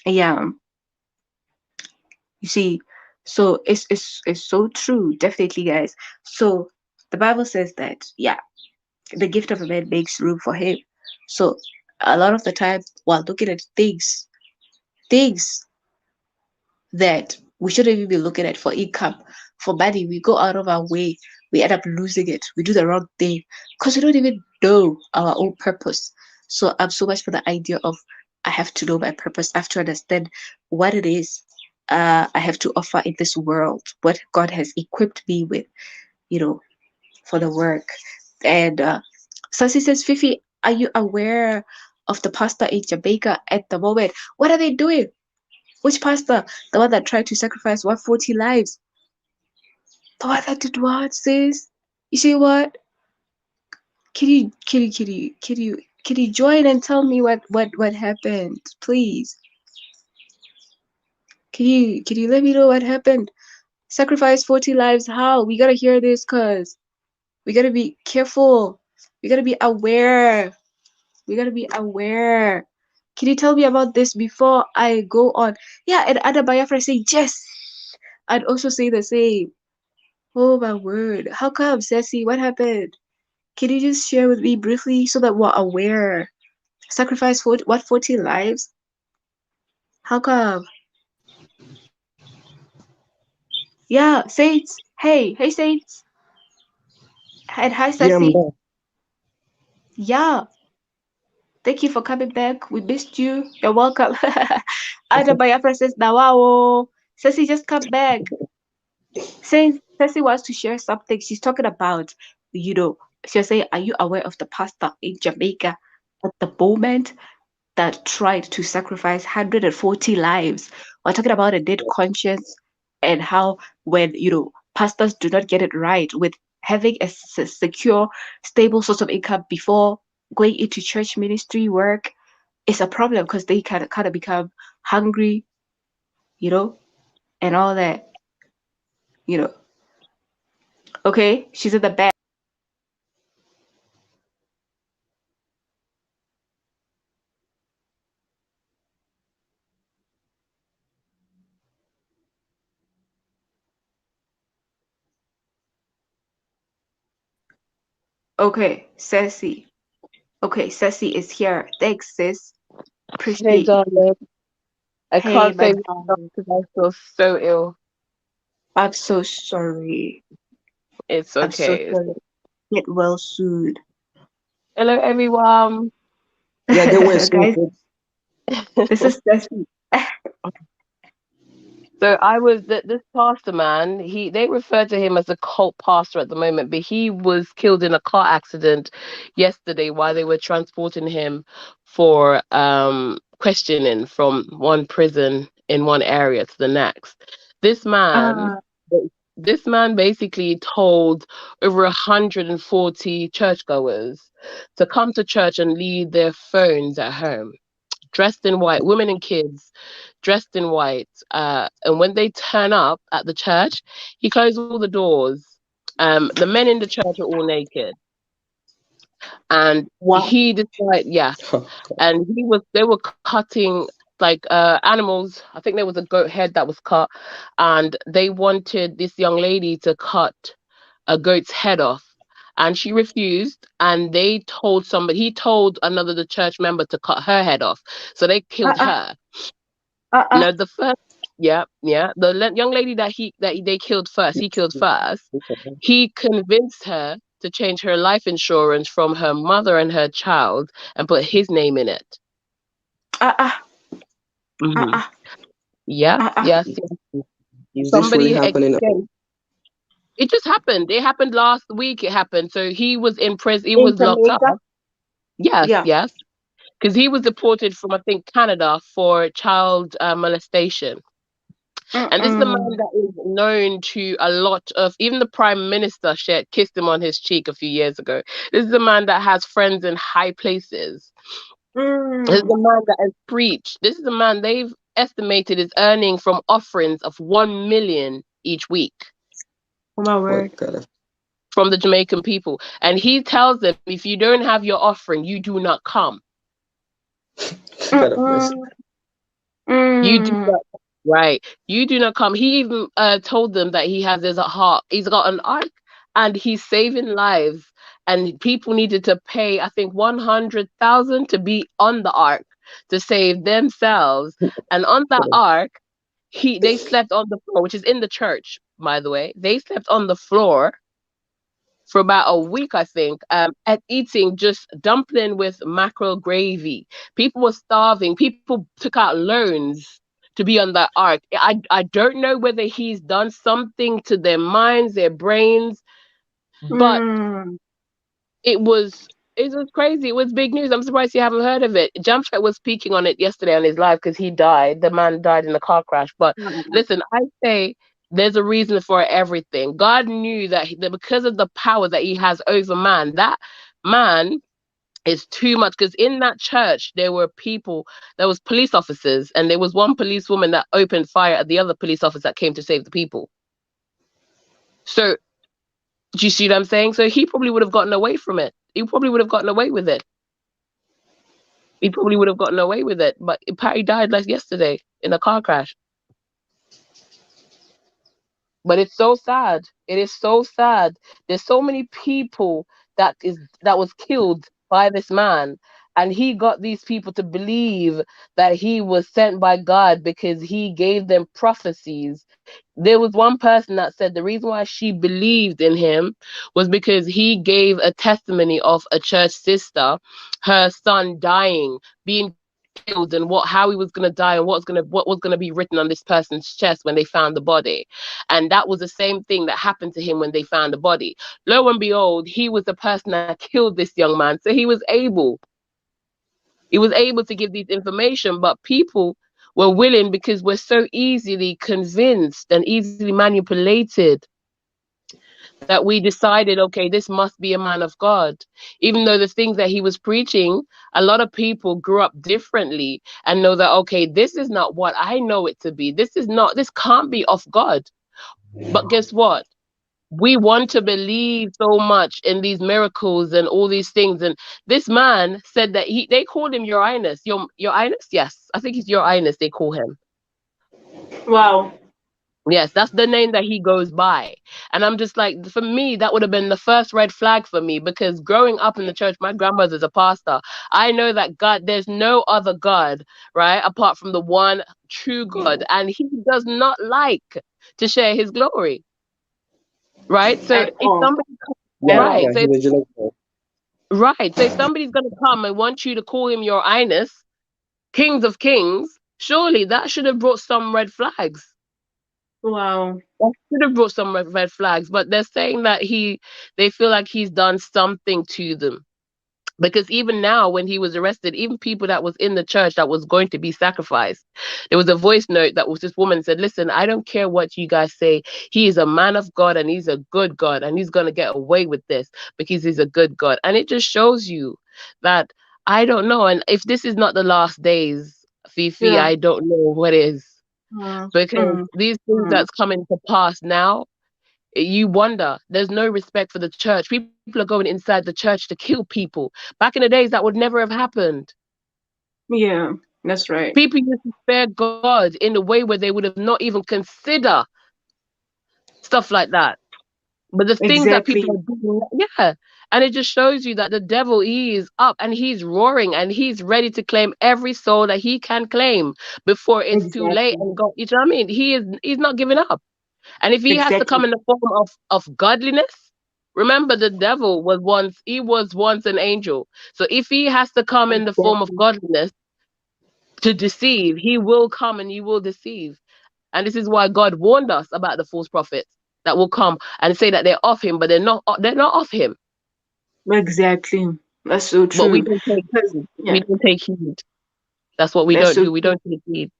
Yeah, you see, so it's so true, definitely, guys. So the Bible says that, yeah, the gift of a man makes room for him. So a lot of the time, while looking at things that we shouldn't even be looking at for income, for money. We go out of our way, we end up losing it. We do the wrong thing because we don't even know our own purpose. So I'm so much for the idea of I have to know my purpose. I have to understand what it is I have to offer in this world, what God has equipped me with, you know, for the work. And Sasi says, Fifi, are you aware of the pastor in Jamaica at the moment? What are they doing? Which pastor? The one that tried to sacrifice 140 lives. The one that did what, sis? You see what? Can you join and tell me what happened, please? Can you let me know what happened? Sacrifice 40 lives? How? We gotta hear this, cause we gotta be careful. We gotta be aware. We gotta be aware. Can you tell me about this before I go on? Yeah, and other Biafra say yes. I'd also say the same. Oh my word. How come, Ceci? What happened? Can you just share with me briefly so that we're aware? Sacrifice for what 40 lives? How come? Yeah, Saints. Hey, Saints. And hi, Yeah, I'm Ceci. back. Yeah, thank you for coming back. We missed you. You're welcome. Ada Biafra says, Nawao. Ceci, just come back. Saints, Ceci wants to share something. She's talking about, you know, she'll say, are you aware of the pastor in Jamaica at the moment? that tried to sacrifice 140 lives. We're talking about a dead conscience, and how when pastors do not get it right with having a secure, stable source of income before going into church ministry work, it's a problem because they kind of become hungry, you know, and all that, you know. Okay, she's at the back. Okay, Ceci. Okay, Ceci is here. Thanks, sis. Hey, Appreciate you. darling. I Hey, can't my say much darling. because I feel so ill. I'm so sorry. It's I'm so okay. sorry. Get well soon. Hello, everyone. Yeah, get well soon. Guys, this is Ceci. So I was this pastor man. They refer to him as a cult pastor at the moment, but he was killed in a car accident yesterday while they were transporting him for questioning from one prison in one area to the next. This man, Ah, this man basically told over 140 churchgoers to come to church and leave their phones at home, dressed in white, women and kids dressed in white. And when they turn up at the church, he closed all the doors. The men in the church are all naked, and wow. he decided, yes, and they were cutting like animals. I think there was a goat head that was cut, and they wanted this young lady to cut a goat's head off. And she refused, and he told another the church member to cut her head off. So they killed Uh-uh. her. Uh-uh. No, the first, yeah, the young lady they killed first, he killed first. He convinced her to change her life insurance from her mother and her child and put his name in it. Uh-uh. Hmm. Uh-uh. Yes, Uh-uh. yes, yes. Is this really Somebody happening? escaped. It just happened. It happened last week. It happened. So he was in prison. He In was locked up. Jamaica? Yes, Yeah. yes, because he was deported from I think Canada for child molestation. And this is a man Mm-mm. that is known to a lot of, even the prime minister shared, kissed him on his cheek a few years ago. This is a man that has friends in high places. This is a Mm. man that has preached. This is a man they've estimated is earning from offerings of 1 million each week Oh my My word. God, from the Jamaican people. And he tells them, if you don't have your offering, you do not come. God of mercy. Mm-mm. You do Mm. not, right. You do not come. He even told them that there's a heart. He's got an ark and he's saving lives. And people needed to pay, I think, 100,000 to be on the ark to save themselves. And on that ark, they slept on the floor, which is in the church, by the way. They slept on the floor for about a week, I think, at eating just dumpling with mackerel gravy. People were starving. People took out loans to be on that ark. I don't know whether he's done something to their minds, their brains, but Mm. it was crazy. It was big news. I'm surprised you haven't heard of it. Jamshed was speaking on it yesterday on his live because he died. The man died in a car crash. But listen, I say there's a reason for everything. God knew that because of the power that he has over man, that man is too much. Because in that church, there was police officers, and there was one policewoman that opened fire at the other police officer that came to save the people. So do you see what I'm saying? So he probably would have gotten away from it. He probably would have gotten away with it. He probably would have gotten away with it. But Patty died like yesterday in a car crash. But it's so sad. It is so sad. There's so many people that was killed by this man, and he got these people to believe that he was sent by God because he gave them prophecies. There was one person that said the reason why she believed in him was because he gave a testimony of a church sister, her son dying, being killed, and how he was going to die, and what was going to be written on this person's chest when they found the body. And that was the same thing that happened to him when they found the body. Lo and behold, he was the person that killed this young man. So He was able to give these information, but people were willing, because we're so easily convinced and easily manipulated, that we decided, okay, this must be a man of God. Even though the things that he was preaching, a lot of people grew up differently and know that, okay, this is not what I know it to be. This can't be of God. But guess what? We want to believe so much in these miracles and all these things. And this man said that they called him Your Highness. Your Highness? Yes. I think it's Your Highness they call him. Wow. Yes, that's the name that he goes by. And I'm just like, for me, that would have been the first red flag for me, because growing up in the church, my grandmother's a pastor. I know that God, there's no other God, right, apart from the one true God. And he does not like to share his glory, right? So At if all. somebody, At Yeah, all. right, yeah, he was just like, right. So if somebody's going to come and want you to call him Your Highness, Kings of Kings, surely that should have brought some red flags. Wow. That should have brought some red flags, but they're saying that they feel like he's done something to them. Because even now, when he was arrested, even people that was in the church that was going to be sacrificed, there was a voice note that was this woman said, "Listen, I don't care what you guys say. He is a man of God and he's a good God and he's going to get away with this because he's a good God." And it just shows you that, I don't know. And if this is not the last days, Fifi, Yeah. I don't know what is, Mm, because mm, these things mm. that's coming to pass now, you wonder, there's no respect for the church. People are going inside the church to kill people. Back in the days, that would never have happened. Yeah, that's right. People used to spare God in a way where they would have not even consider stuff like that. But the things that people Exactly. are doing, yeah. And it just shows you that the devil, he is up and he's roaring and he's ready to claim every soul that he can claim before it's too late. Exactly. And God, you know what I mean? He's not giving up. And if he has to come Exactly. in the form of godliness, remember the devil was once an angel. So if he has to come in the form of Exactly. godliness to deceive, he will come and he will deceive. And this is why God warned us about the false prophets that will come and say that they're of him, but they're not of him. Exactly. That's so But we true. don't take 'Cause, heed. We yeah, don't take heed. That's what we that's don't so do. We true. don't take heed.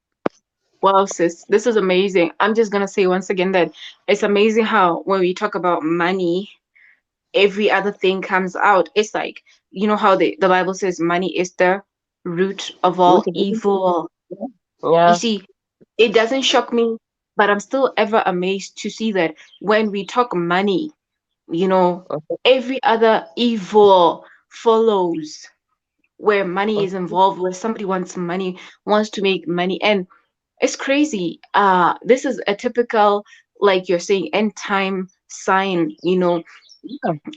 Wow, sis, this is amazing. I'm just gonna say once again that it's amazing how when we talk about money, every other thing comes out. It's like, you know how the Bible says money is the root of all evil. You Yeah. see, it doesn't shock me, but I'm still ever amazed to see that when we talk money, you know, every other evil follows where money is involved, where somebody wants money, wants to make money. And it's crazy. This is a typical, like you're saying, end time sign, you know,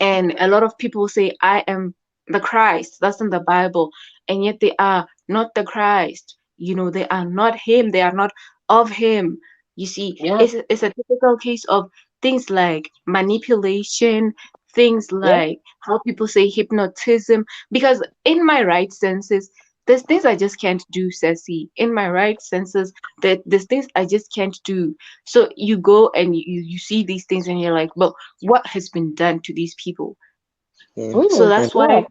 and a lot of people say, I am the Christ. That's in the Bible. And yet they are not the Christ. You know, they are not Him. They are not of Him. You see, Yeah. it's a typical case of things like manipulation, things Yeah. like how people say hypnotism. Because in my right senses, there's things I just can't do, Ceci. In my right senses, that there's things I just can't do. So you go and you see these things and you're like, well, what has been done to these people? yeah, So yeah, that's Yeah. why,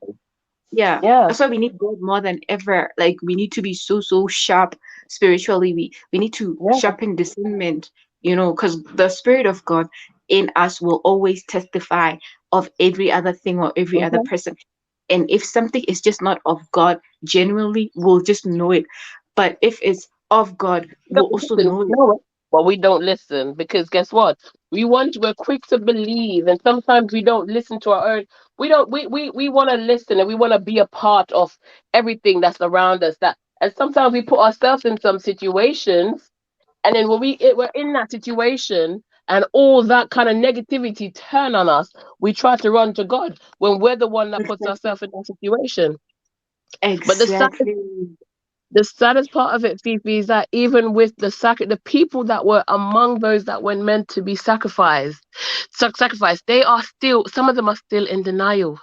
yeah, Yeah. that's why we need God more than ever. Like we need to be so sharp spiritually. We need to Yeah. sharpen discernment, you know, because the Spirit of God in us will always testify of every other thing or every other Mhm. person. And if something is just not of God, genuinely, we'll just know it. But if it's of God, We we'll don't also listen. know it. No, but we don't listen, because guess what? We're quick to believe, and sometimes we don't listen to our own. We don't. We want to listen, and we want to be a part of everything that's around us. And sometimes we put ourselves in some situations, and then when we're in that situation, and all that kind of negativity turn on us, we try to run to God when we're the one that puts Exactly. ourselves in that situation. But Exactly. the saddest part of it, Fifi, is that even with the people that were among those that were meant to be sacrificed, they are still, some of them are still in denial.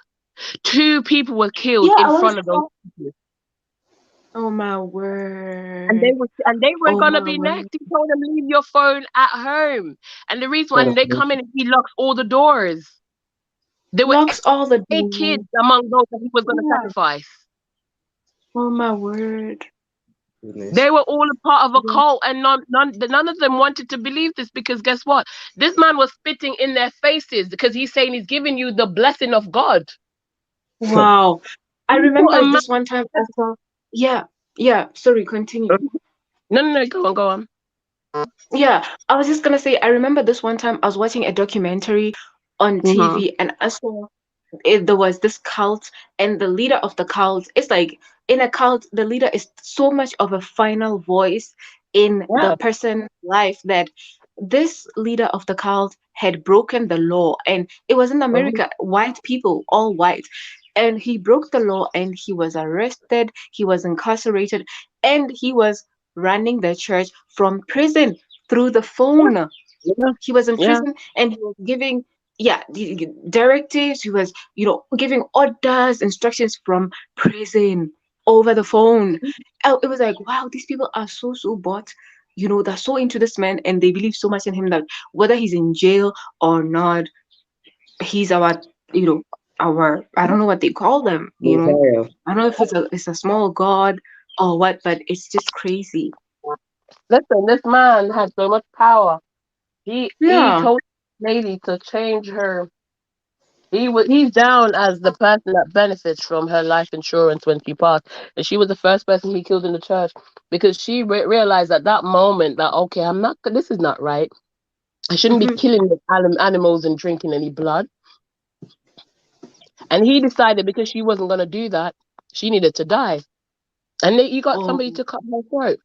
Two people were killed Yeah, in I was. front of those people, Oh my and word. they were Oh gonna my be word. next. He told them, leave your phone at home, and the reason why they come in and he locks all the doors. There were Locks all the 8 doors. kids among those that he was gonna Yeah. sacrifice. Oh my word. Goodness. They were all a part of a Yeah. cult, and none of them wanted to believe this because guess what? This man was spitting in their faces because he's saying he's giving you the blessing of God. Wow. I You put a remember man. this one time I saw, yeah, yeah, sorry, continue. No, no, no, go on, go on. Yeah, I was just gonna say, I remember this one time I was watching a documentary on Mm-hmm. TV and I saw there was this cult and the leader of the cult, it's like in a cult the leader is so much of a final voice in the Yeah. person's life that this leader of the cult had broken the law, and it was in Mm-hmm. America, white people, all white, and he broke the law and he was arrested, he was incarcerated, and he was running the church from prison through the phone. Yeah. He was in Yeah. prison and he was giving, yeah, directives. He was, giving orders, instructions from prison over the phone. It was like, wow, these people are so bought. They're so into this man and they believe so much in him that whether he's in jail or not, he's our, I don't know what they call them. Messiah. I don't know if it's a small god or what, but it's just crazy. Listen, this man had so much power. He Yeah. told the lady to change her. He's down as the person that benefits from her life insurance when she passed, and she was the first person he killed in the church because she realized at that moment that okay, I'm not. This is not right. I shouldn't be Hmm. killing the animals and drinking any blood. And he decided because she wasn't going to do that, she needed to die. And he got Oh, somebody to cut her throat.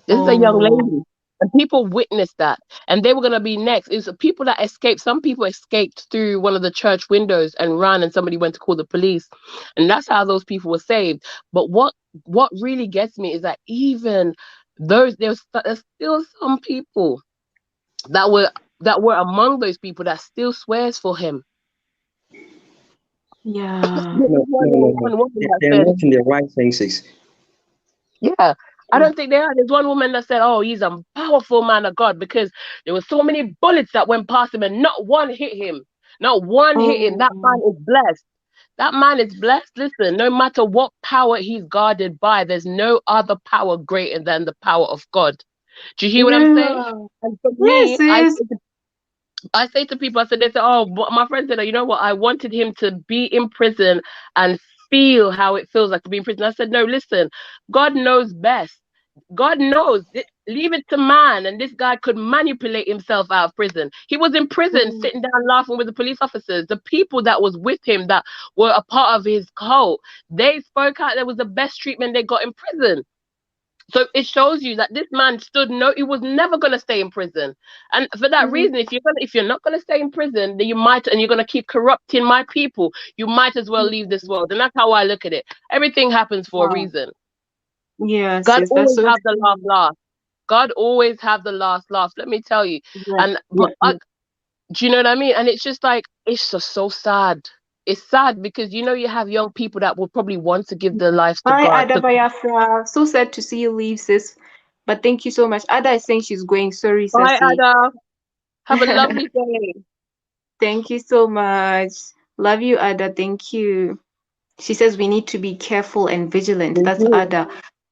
This is a young oh, lady. And people witnessed that. And they were going to be next. It's the people that escaped. Some people escaped through one of the church windows and ran, and somebody went to call the police. And that's how those people were saved. But what really gets me is that even there's still some people that were among those people that still swears for him. yeah. There's No, no, no, no. one woman that They're said, not in their right senses. yeah, I Yeah. don't think they are. There's one woman that said, "Oh, he's a powerful man of God because there were so many bullets that went past him and not one hit him. Not one hit him. That man Oh, is blessed. That man is blessed. Listen, no matter what power he's guarded by, there's no other power greater than the power of God. Do you hear what I'm saying? yeah. And for Yes, me, sis. I say to people, I said, they say, oh, but my friend said, you know what? I wanted him to be in prison and feel how it feels like to be in prison. I said, no, listen, God knows best. God knows. Leave it to man. And this guy could manipulate himself out of prison. He was in prison, Mm, sitting down laughing with the police officers. The people that was with him that were a part of his cult, they spoke out. There was the best treatment they got in prison. So it shows you that this man stood no, he was never gonna stay in prison. And for that mm, reason, if you're not gonna stay in prison, then you might and you're gonna keep corrupting my people, you might as well leave this mm. world. And that's how I look at it. Everything happens for a Wow. reason. Yeah, God sis, that's always so have the last true. laugh. God always have the last laugh. Let me tell you. Yeah, And yeah, yeah. do you know what I mean? And it's just like it's just so sad. It's sad because you have young people that will probably want to give their lives to Bye, God. Ada Bayafra. So sad to see you leave, sis. But thank you so much. Ada is saying she's going. Sorry, Bye, Sassy. Ada. Have a lovely day. Thank you so much. Love you, Ada. Thank you. She says we need to be careful and vigilant. We That's do. Ada.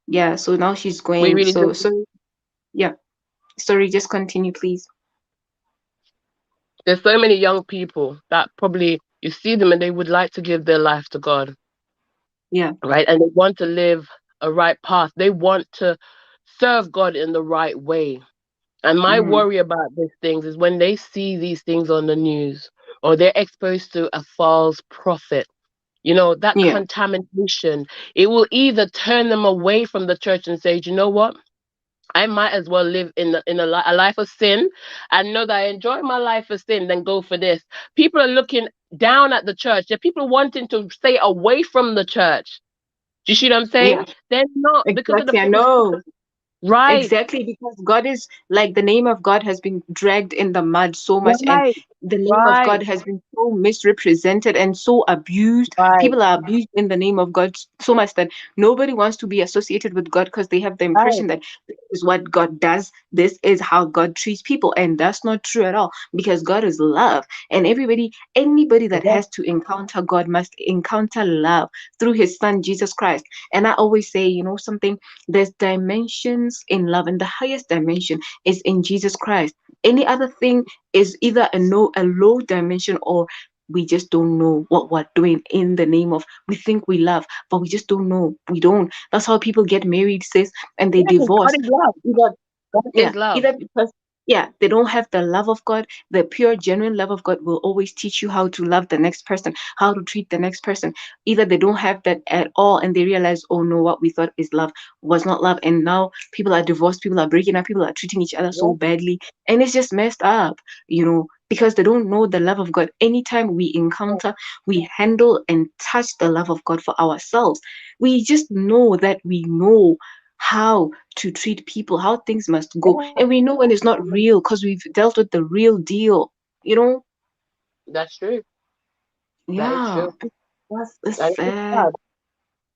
Yeah, so now she's We going. really do. So yeah. Sorry, just continue, please. There's so many young people that probably you see them and they would like to give their life to God, Yeah. right? And they want to live a right path. They want to serve God in the right way. And my Mm. worry about these things is when they see these things on the news or they're exposed to a false prophet, that Yeah. contamination, it will either turn them away from the church and say, you know what? I might as well live in a life of sin and know that I enjoy my life of sin than go for this. People are looking down at the church. There are people wanting to stay away from the church. Do you see what I'm saying? Yeah. They're not because of the Exactly. I false know. right, Exactly, because God is like the name of God has been dragged in the mud so much, and right. the name of Right, God has been so misrepresented and so abused. right, People are abused in the name of God so much that nobody wants to be associated with God because they have the right. impression that this is what God does, this is how God treats people. And that's not true at all, because God is love. And anybody that Yes, has to encounter God must encounter love through his son, Jesus Christ. And I always say, something, there's dimensions in love, and the highest dimension is in Jesus Christ. Any other thing is either a low dimension, or we just don't know what we're doing in the name of, we think we love, but we just don't know. We don't. That's how people get married, sis, and they yes, God divorce. is love. Either God yeah, is love. either because they don't have the love of God. The pure, genuine love of God will always teach you how to love the next person, how to treat the next person. Either they don't have that at all, and they realize, oh no, what we thought is love was not love, and now people are divorced, people are breaking up, people are treating each other so Yes, badly, and it's just messed up, because they don't know the love of God. Anytime we yes, encounter, we handle and touch the love of God for ourselves. We just know that we know how to treat people, how things must go. yes. And we know when it's not real because we've dealt with the real deal, you know? That's true. That is Yeah. true. It's And it's sad. sad.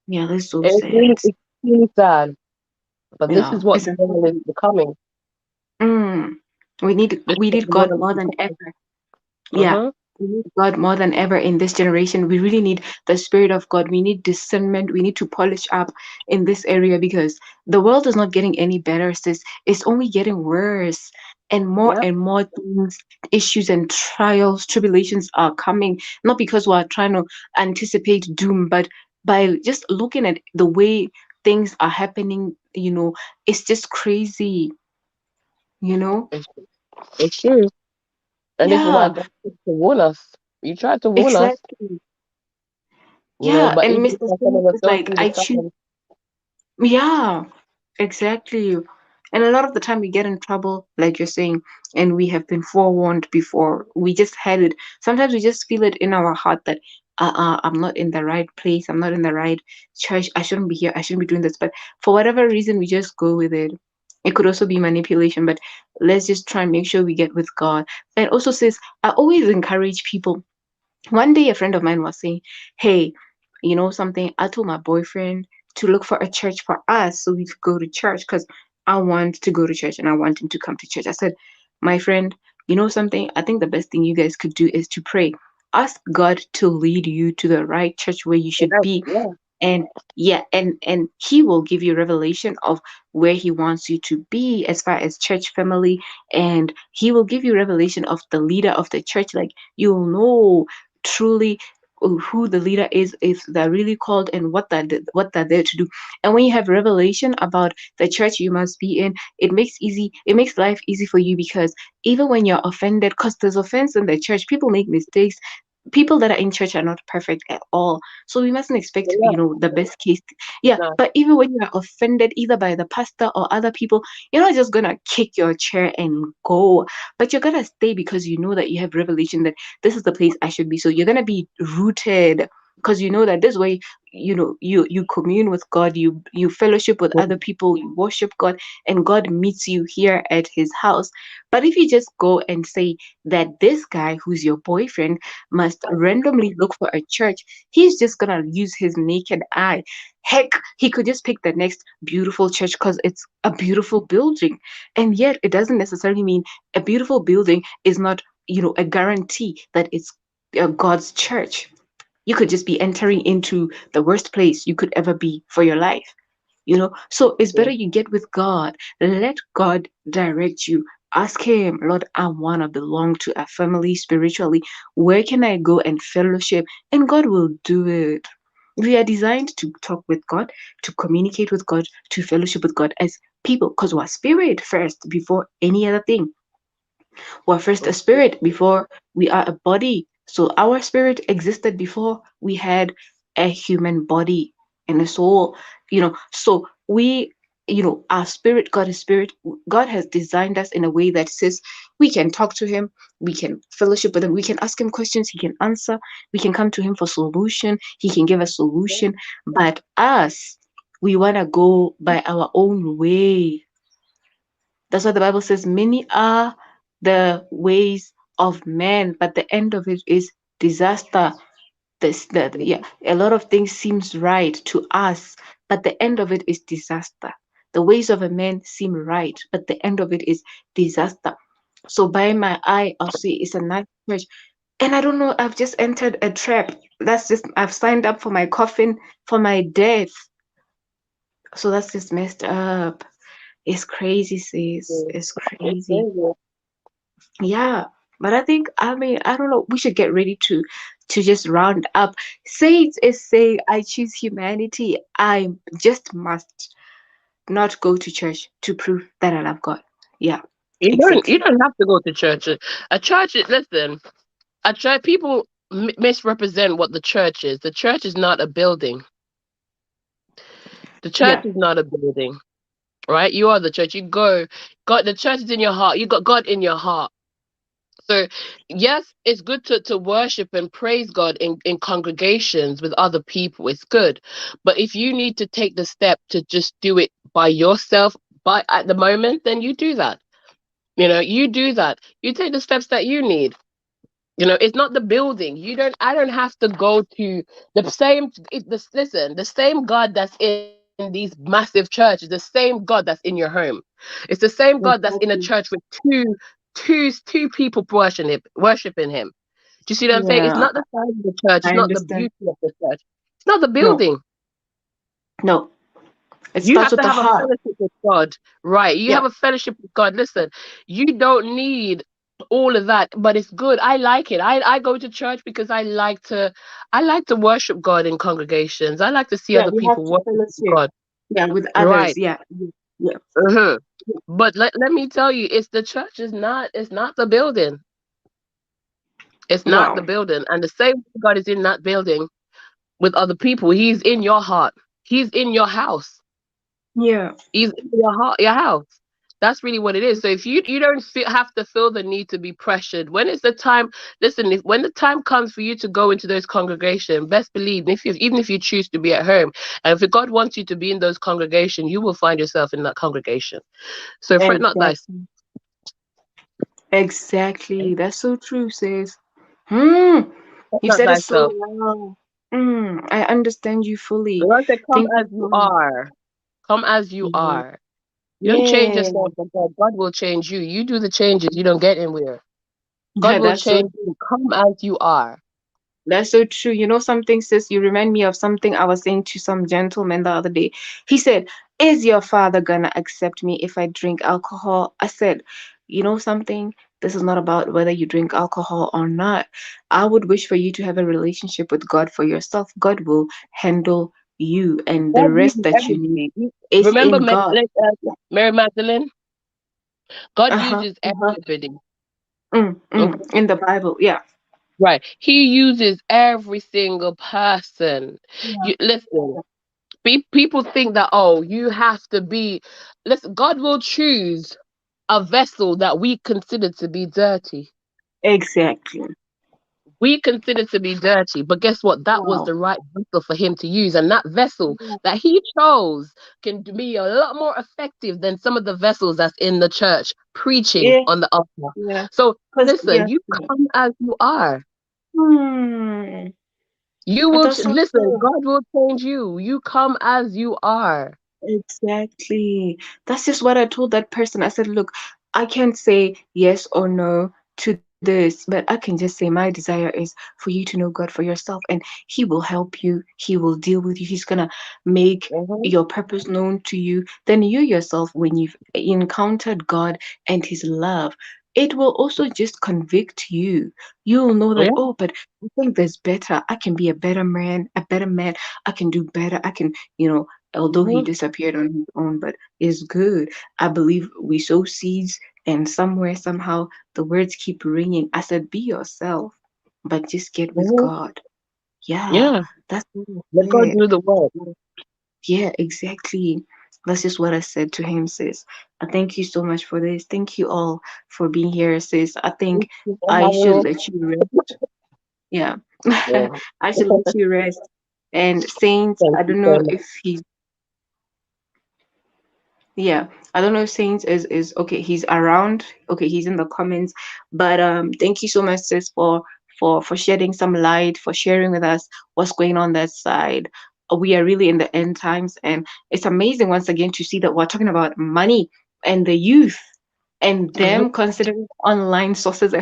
Yeah, that's so It's sad. really, it's really sad. But this Yeah. is what It's the world is important. becoming. Mm. We need This is we what need the God world is more than becoming. ever. Yeah. Mm-hmm. We need God more than ever in this generation. We really need the Spirit of God. We need discernment. We need to polish up in this area because the world is not getting any better, sis. It's only getting worse. Yep. And more things, issues and trials, tribulations are coming. Not because we're trying to anticipate doom, but by just looking at the way things are happening, it's just crazy, you know? It's, it's true. And this is why Yeah, God tried to warn us. He tried to warn us, exactly. you know, Yeah, but and even Mr. some Saints of us is don't like, see the I choose. signs. Yeah, exactly. And a lot of the time we get in trouble, like you're saying, and we have been forewarned before. We just had it. Sometimes we just feel it in our heart that, I'm not in the right place. I'm not in the right church. I shouldn't be here. I shouldn't be doing this. But for whatever reason, we just go with it. It could also be manipulation, but let's just try and make sure we get with God. And also, says, I always encourage people. One day, a friend of mine was saying, hey, you know something? I told my boyfriend to look for a church for us so we could go to church because I want to go to church and I want him to come to church. I said, my friend, you know something? I think the best thing you guys could do is to pray. Ask God to lead you to the right church where you should Yes, be, yeah, and and he will give you revelation of where he wants you to be as far as church family, and he will give you revelation of the leader of the church. Like, you'll know truly who the leader is, if they're really called, and what they're there to do. And when you have revelation about the church you must be in, it makes life easy for you, because even when you're offended, because there's offense in the church, people make mistakes, people that are in church are not perfect at all. So we mustn't expect, yeah, the best case. Yeah, no, but even when you're offended either by the pastor or other people, you're not just gonna kick your chair and go, but you're gonna stay because you know that you have revelation that this is the place I should be. So you're gonna be rooted because you know that this way, you commune with God, you fellowship with other people, you worship God, and God meets you here at his house. But if you just go and say that this guy who's your boyfriend must randomly look for a church, he's just gonna use his naked eye. Heck, he could just pick the next beautiful church because it's a beautiful building. And yet, it doesn't necessarily mean a beautiful building is not, a guarantee that it's God's church. You could just be entering into the worst place you could ever be for your life. So it's better you get with God. Let God direct you. Ask him, Lord, I want to belong to a family spiritually. Where can I go and fellowship? And God will do it. We are designed to talk with God, to communicate with God, to fellowship with God as people, because we're spirit first before any other thing. We're first a spirit before we are a body. So our spirit existed before we had a human body and a soul. So our spirit, God is spirit. God has designed us in a way that says we can talk to him, we can fellowship with him, we can ask him questions, he can answer, we can come to him for solution, he can give us solution. But us, we want to go by our own way. That's why the Bible says, many are the ways of man, but the end of it is disaster. This that yeah, a lot of things seems right to us, but the end of it is disaster. The ways of a man seem right, but the end of it is disaster. So by my eye, I'll say it's a nice church. And I don't know, I've just entered a trap. That's just I've signed up for my coffin, for my death. So that's just messed up. It's crazy, sis. It's It's crazy. crazy. Yeah. But I mean, I don't know. We should get ready to just round up. Saints is saying, I choose humanity. I just must not go to church to prove that I love God. Yeah, You exactly. don't have to go to church. A church, listen, a church, people misrepresent what the church is. The church is not a building. The church Yeah, is not a building, right? You are the church. You go, God, the church is in your heart. You got God in your heart. So, yes, it's good to worship and praise God in congregations with other people. It's good. But if you need to take the step to just do it by yourself by at the moment, then you do that. You do that. You take the steps that you need. It's not the building. I don't have to go to the same listen, the same God that's in these massive churches, the same God that's in your home. It's the same God that's in a church exactly. with two people worshiping him. Do you see what I'm saying? It's Yeah, not the size of the church, it's I not the understand. beauty of the church. It's not the No, building. no. It You starts have with to the have a heart. fellowship with God, right? You Yeah. have a fellowship with God. Listen, you don't need all of that, but it's good. I like it. I go to church because I like to worship God in congregations. I like to see Yeah, other you have people to worship fellowship. God. Yeah, with others. Right. Yeah. Yeah. hmm But let me tell you, it's the church is not it's not the building. It's not the Wow. building. And the same God is in that building with other people. He's in your heart. He's in your house. Yeah. He's in your heart, your house. That's really what it is. So if you don't have to feel the need to be pressured, when it's the time, listen, when the time comes for you to go into those congregations, best believe, even if you choose to be at home, and if God wants you to be in those congregations, you will find yourself in that congregation. So fret not thyself. Exactly. Exactly. That's so true, sis. Hmm. Fret You've not said it so thyself. well. I understand you The fully. Lord said, "Come Thank you as you so much. are. Come as you Yeah. are. You don't change Yeah. yourself for God. God will change you. You do the changes. You don't get anywhere. God will That's so change you. Come as you are." That's so true. You know something, sis? You remind me of something I was saying to some gentleman the other day. He said, is your father gonna accept me if I drink alcohol? I said, you know something? This is not about whether you drink alcohol or not. I would wish for you to have a relationship with God for yourself. God will handle you, and the God rest uses that you need everybody. is Remember in God. Mary Magdalene? God Uh-huh. uses Uh-huh. everybody. Okay. In the Bible. Yeah. Right. He uses every single person. Yeah. You listen. People think that, oh, you have to be. Listen. God will choose a vessel that we consider to be dirty. Exactly. We consider to be dirty, but guess what? That was Wow. the right vessel for him to use, and that vessel that he chose can be a lot more effective than some of the vessels that's in the church preaching Yeah. on the altar. Yeah. So Because listen, yeah. you come as you are. Hmm. You will That's so listen. true. God will change you. You come as you are. Exactly. That's just what I told that person. I said, look, I can't say yes or no to this, but I can just say my desire is for you to know God for yourself, and He will help you. He will deal with you. He's gonna make hmm your purpose known to you. Then you yourself, when you've encountered God and His love, it will also just convict you. You'll know that, Yeah. oh, but I think there's better. I can be a better man. I can do better. I can, although he hmm disappeared on his own, but it's good. I believe we sow seeds, and somewhere, somehow, the words keep ringing. I said, be yourself, but just get with hmm God. Yeah, Yeah. that's what I Let God said. do the work. Yeah, exactly. That's just what I said to him, sis. I thank you so much for this. Thank you all for being here, sis. I think Thank you for I having should me. let you rest. Yeah, Yeah. I should let you rest. And Saint, Thank I you don't know so much. if he's Yeah, I don't know if Saints is okay. He's around. Okay, he's in the comments. But thank you so much, sis, for shedding some light, for sharing with us what's going on that side. We are really in the end times, and it's amazing once again to see that we're talking about money and the youth and Mhm, them considering online sources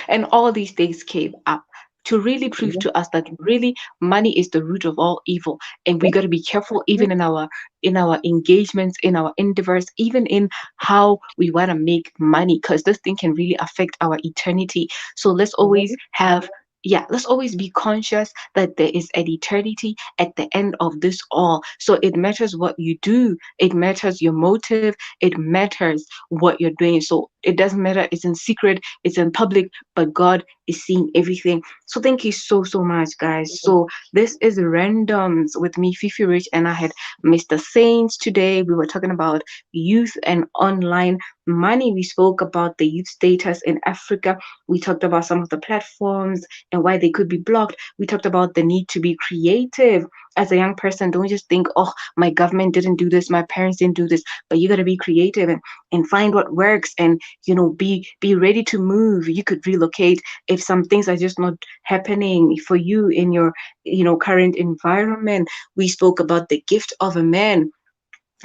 and all these things came up to really prove mhm, to us that really money is the root of all evil, and we got to be careful even in our engagements, in our endeavors, even in how we want to make money, because this thing can really affect our eternity. So let's always mhm, have, yeah, let's always be conscious that there is an eternity at the end of this all. So it matters what you do, it matters your motive, it matters what you're doing. So it doesn't matter, it's in secret, it's in public, but God is seeing everything. So thank you so much, guys. mhm. So this is Randoms with me, Fifi Rich, and I had Mr. Saints today. We were talking about youth and online money. We spoke about the youth status in Africa. We talked about some of the platforms and why they could be blocked. We talked about the need to be creative as a young person. Don't just think, oh, my government didn't do this, my parents didn't do this, but you got to be creative and find what works, and be ready to move. You could relocate if some things are just not happening for you in your current environment. We spoke about the gift of a man.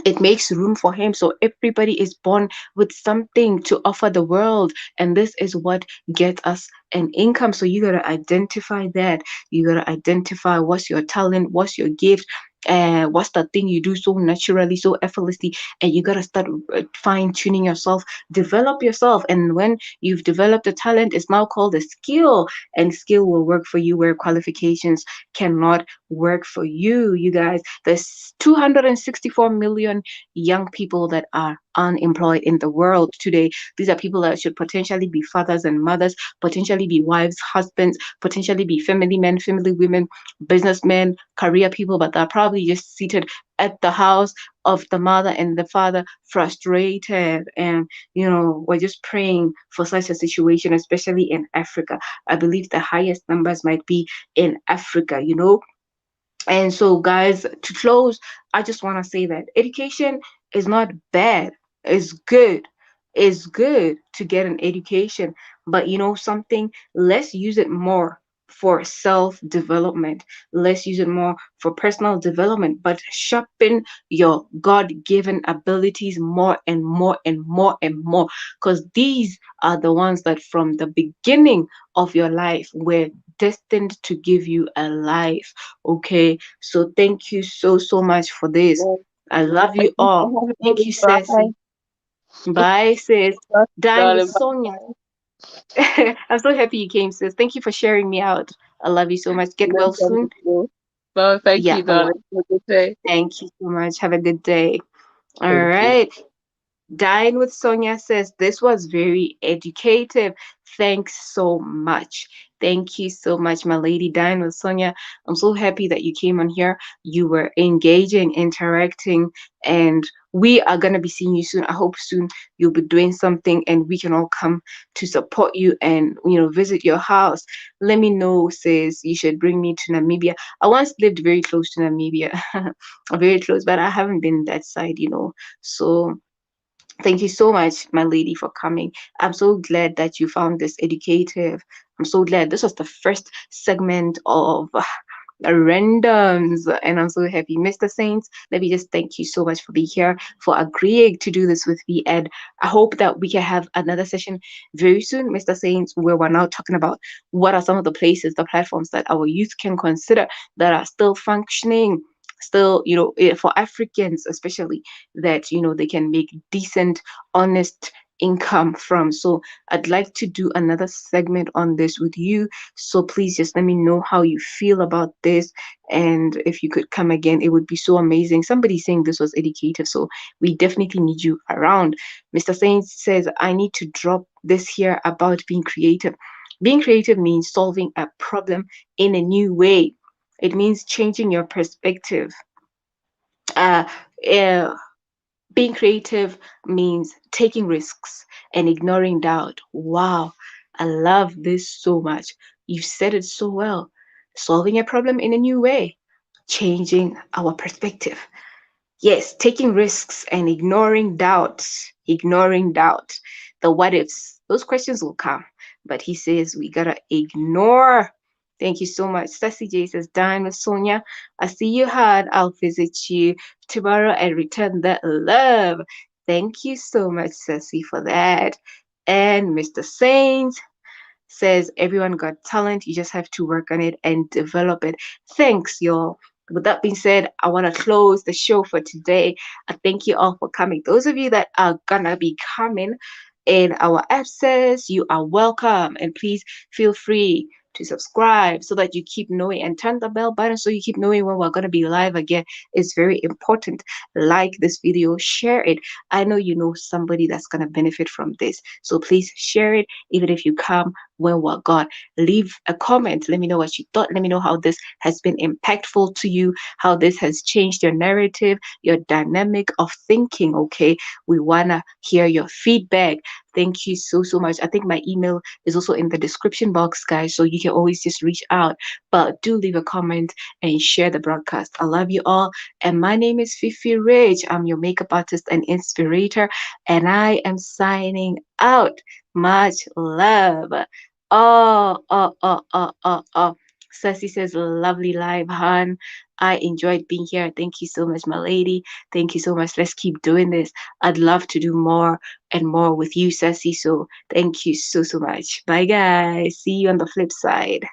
It makes room for him. So everybody is born with something to offer the world, and this is what gets us an income. So you got to identify that. You got to identify what's your talent, what's your gift, and what's the thing you do so naturally, so effortlessly, and you got to start fine tuning yourself, develop yourself. And when you've developed a talent, it's now called a skill, and skill will work for you where qualifications cannot work for you. You guys, there's 264 million young people that are unemployed in the world today. These are people that should potentially be fathers and mothers, potentially be wives, husbands, potentially be family men, family women, businessmen, career people, but they're probably just seated at the house of the mother and the father, frustrated. And we're just praying for such a situation, especially in Africa. I believe the highest numbers might be in Africa. And so, guys, to close, I just want to say that education is not bad. It's good. It's good to get an education. But something, let's use it more for self development. Let's use it more for personal development. But sharpen your God given abilities more and more and more and more. Because these are the ones that from the beginning of your life were destined to give you a life. Okay, so thank you so much for this. Yeah. I love Thank you you all. for Thank having you, me. Bye. Sassy. Bye, sis. Bye, Dine with darling. Sonia. I'm so happy you came, sis. Thank you for sharing me out. I love you so much. Get No well problem soon. at all. Well, thank Yeah, you, darling. Have a good day. thank you so much. Have a good day. All Thank you. right. Dine with Sonia says this was very educative. Thanks so much. Thank you so much, my lady. Dine with Sonia. I'm so happy that you came on here. You were engaging, interacting, and we are going to be seeing you soon. I hope soon you'll be doing something and we can all come to support you and visit your house. Let me know, sis. You should bring me to Namibia. I once lived very close to Namibia. Very close, but I haven't been that side. So thank you so much, my lady, for coming. I'm so glad that you found this educative. I'm so glad this was the first segment of randoms, and I'm so happy. Mr. Saints, let me just thank you so much for being here, for agreeing to do this with me. And I hope that we can have another session very soon, Mr. Saints, where we're now talking about what are some of the places, the platforms that our youth can consider that are still functioning. Still, for Africans especially, that they can make decent, honest income from. So I'd like to do another segment on this with you, so please just let me know how you feel about this. And if you could come again, it would be so amazing. Somebody saying this was educative. So we definitely need you around. Mr. Saints says, I need to drop this here about being creative. Being creative means solving a problem in a new way. It means changing your perspective. Uh, uh, Being creative means taking risks and ignoring doubt. Wow, I love this so much. You said it so well. Solving a problem in a new way, changing our perspective. Yes, taking risks and ignoring doubt, ignoring doubt. The what ifs, those questions will come. But he says we gotta ignore. Thank you so much. Sassy J says, Dine with Sonia. I see you hard. I'll visit you tomorrow and return that love. Thank you so much, Sassy, for that. And Mr. Saints says everyone got talent. You just have to work on it and develop it. Thanks, y'all. With that being said, I want to close the show for today. I thank you all for coming. Those of you that are gonna be coming in our absence, you are welcome. And please feel free to subscribe so that you keep knowing and turn the bell button so you keep knowing when we're going to be live again. It's very important. Like this video, share it. I know you know somebody that's going to benefit from this. So please share it, even if you come when we're gone. Leave a comment. Let me know what you thought. Let me know how this has been impactful to you, how this has changed your narrative, your dynamic of thinking. Okay. We want to hear your feedback. Thank you so, so much. I think my email is also in the description box, guys, so you can always just reach out. But do leave a comment and share the broadcast. I love you all. And my name is FifiRich. I'm your makeup artist and inspirator, and I am signing out. Much love. Oh. Sassy says, lovely live, hon. I enjoyed being here. Thank you so much, my lady. Thank you so much. Let's keep doing this. I'd love to do more and more with you, Sassy. So thank you so, so much. Bye, guys. See you on the flip side.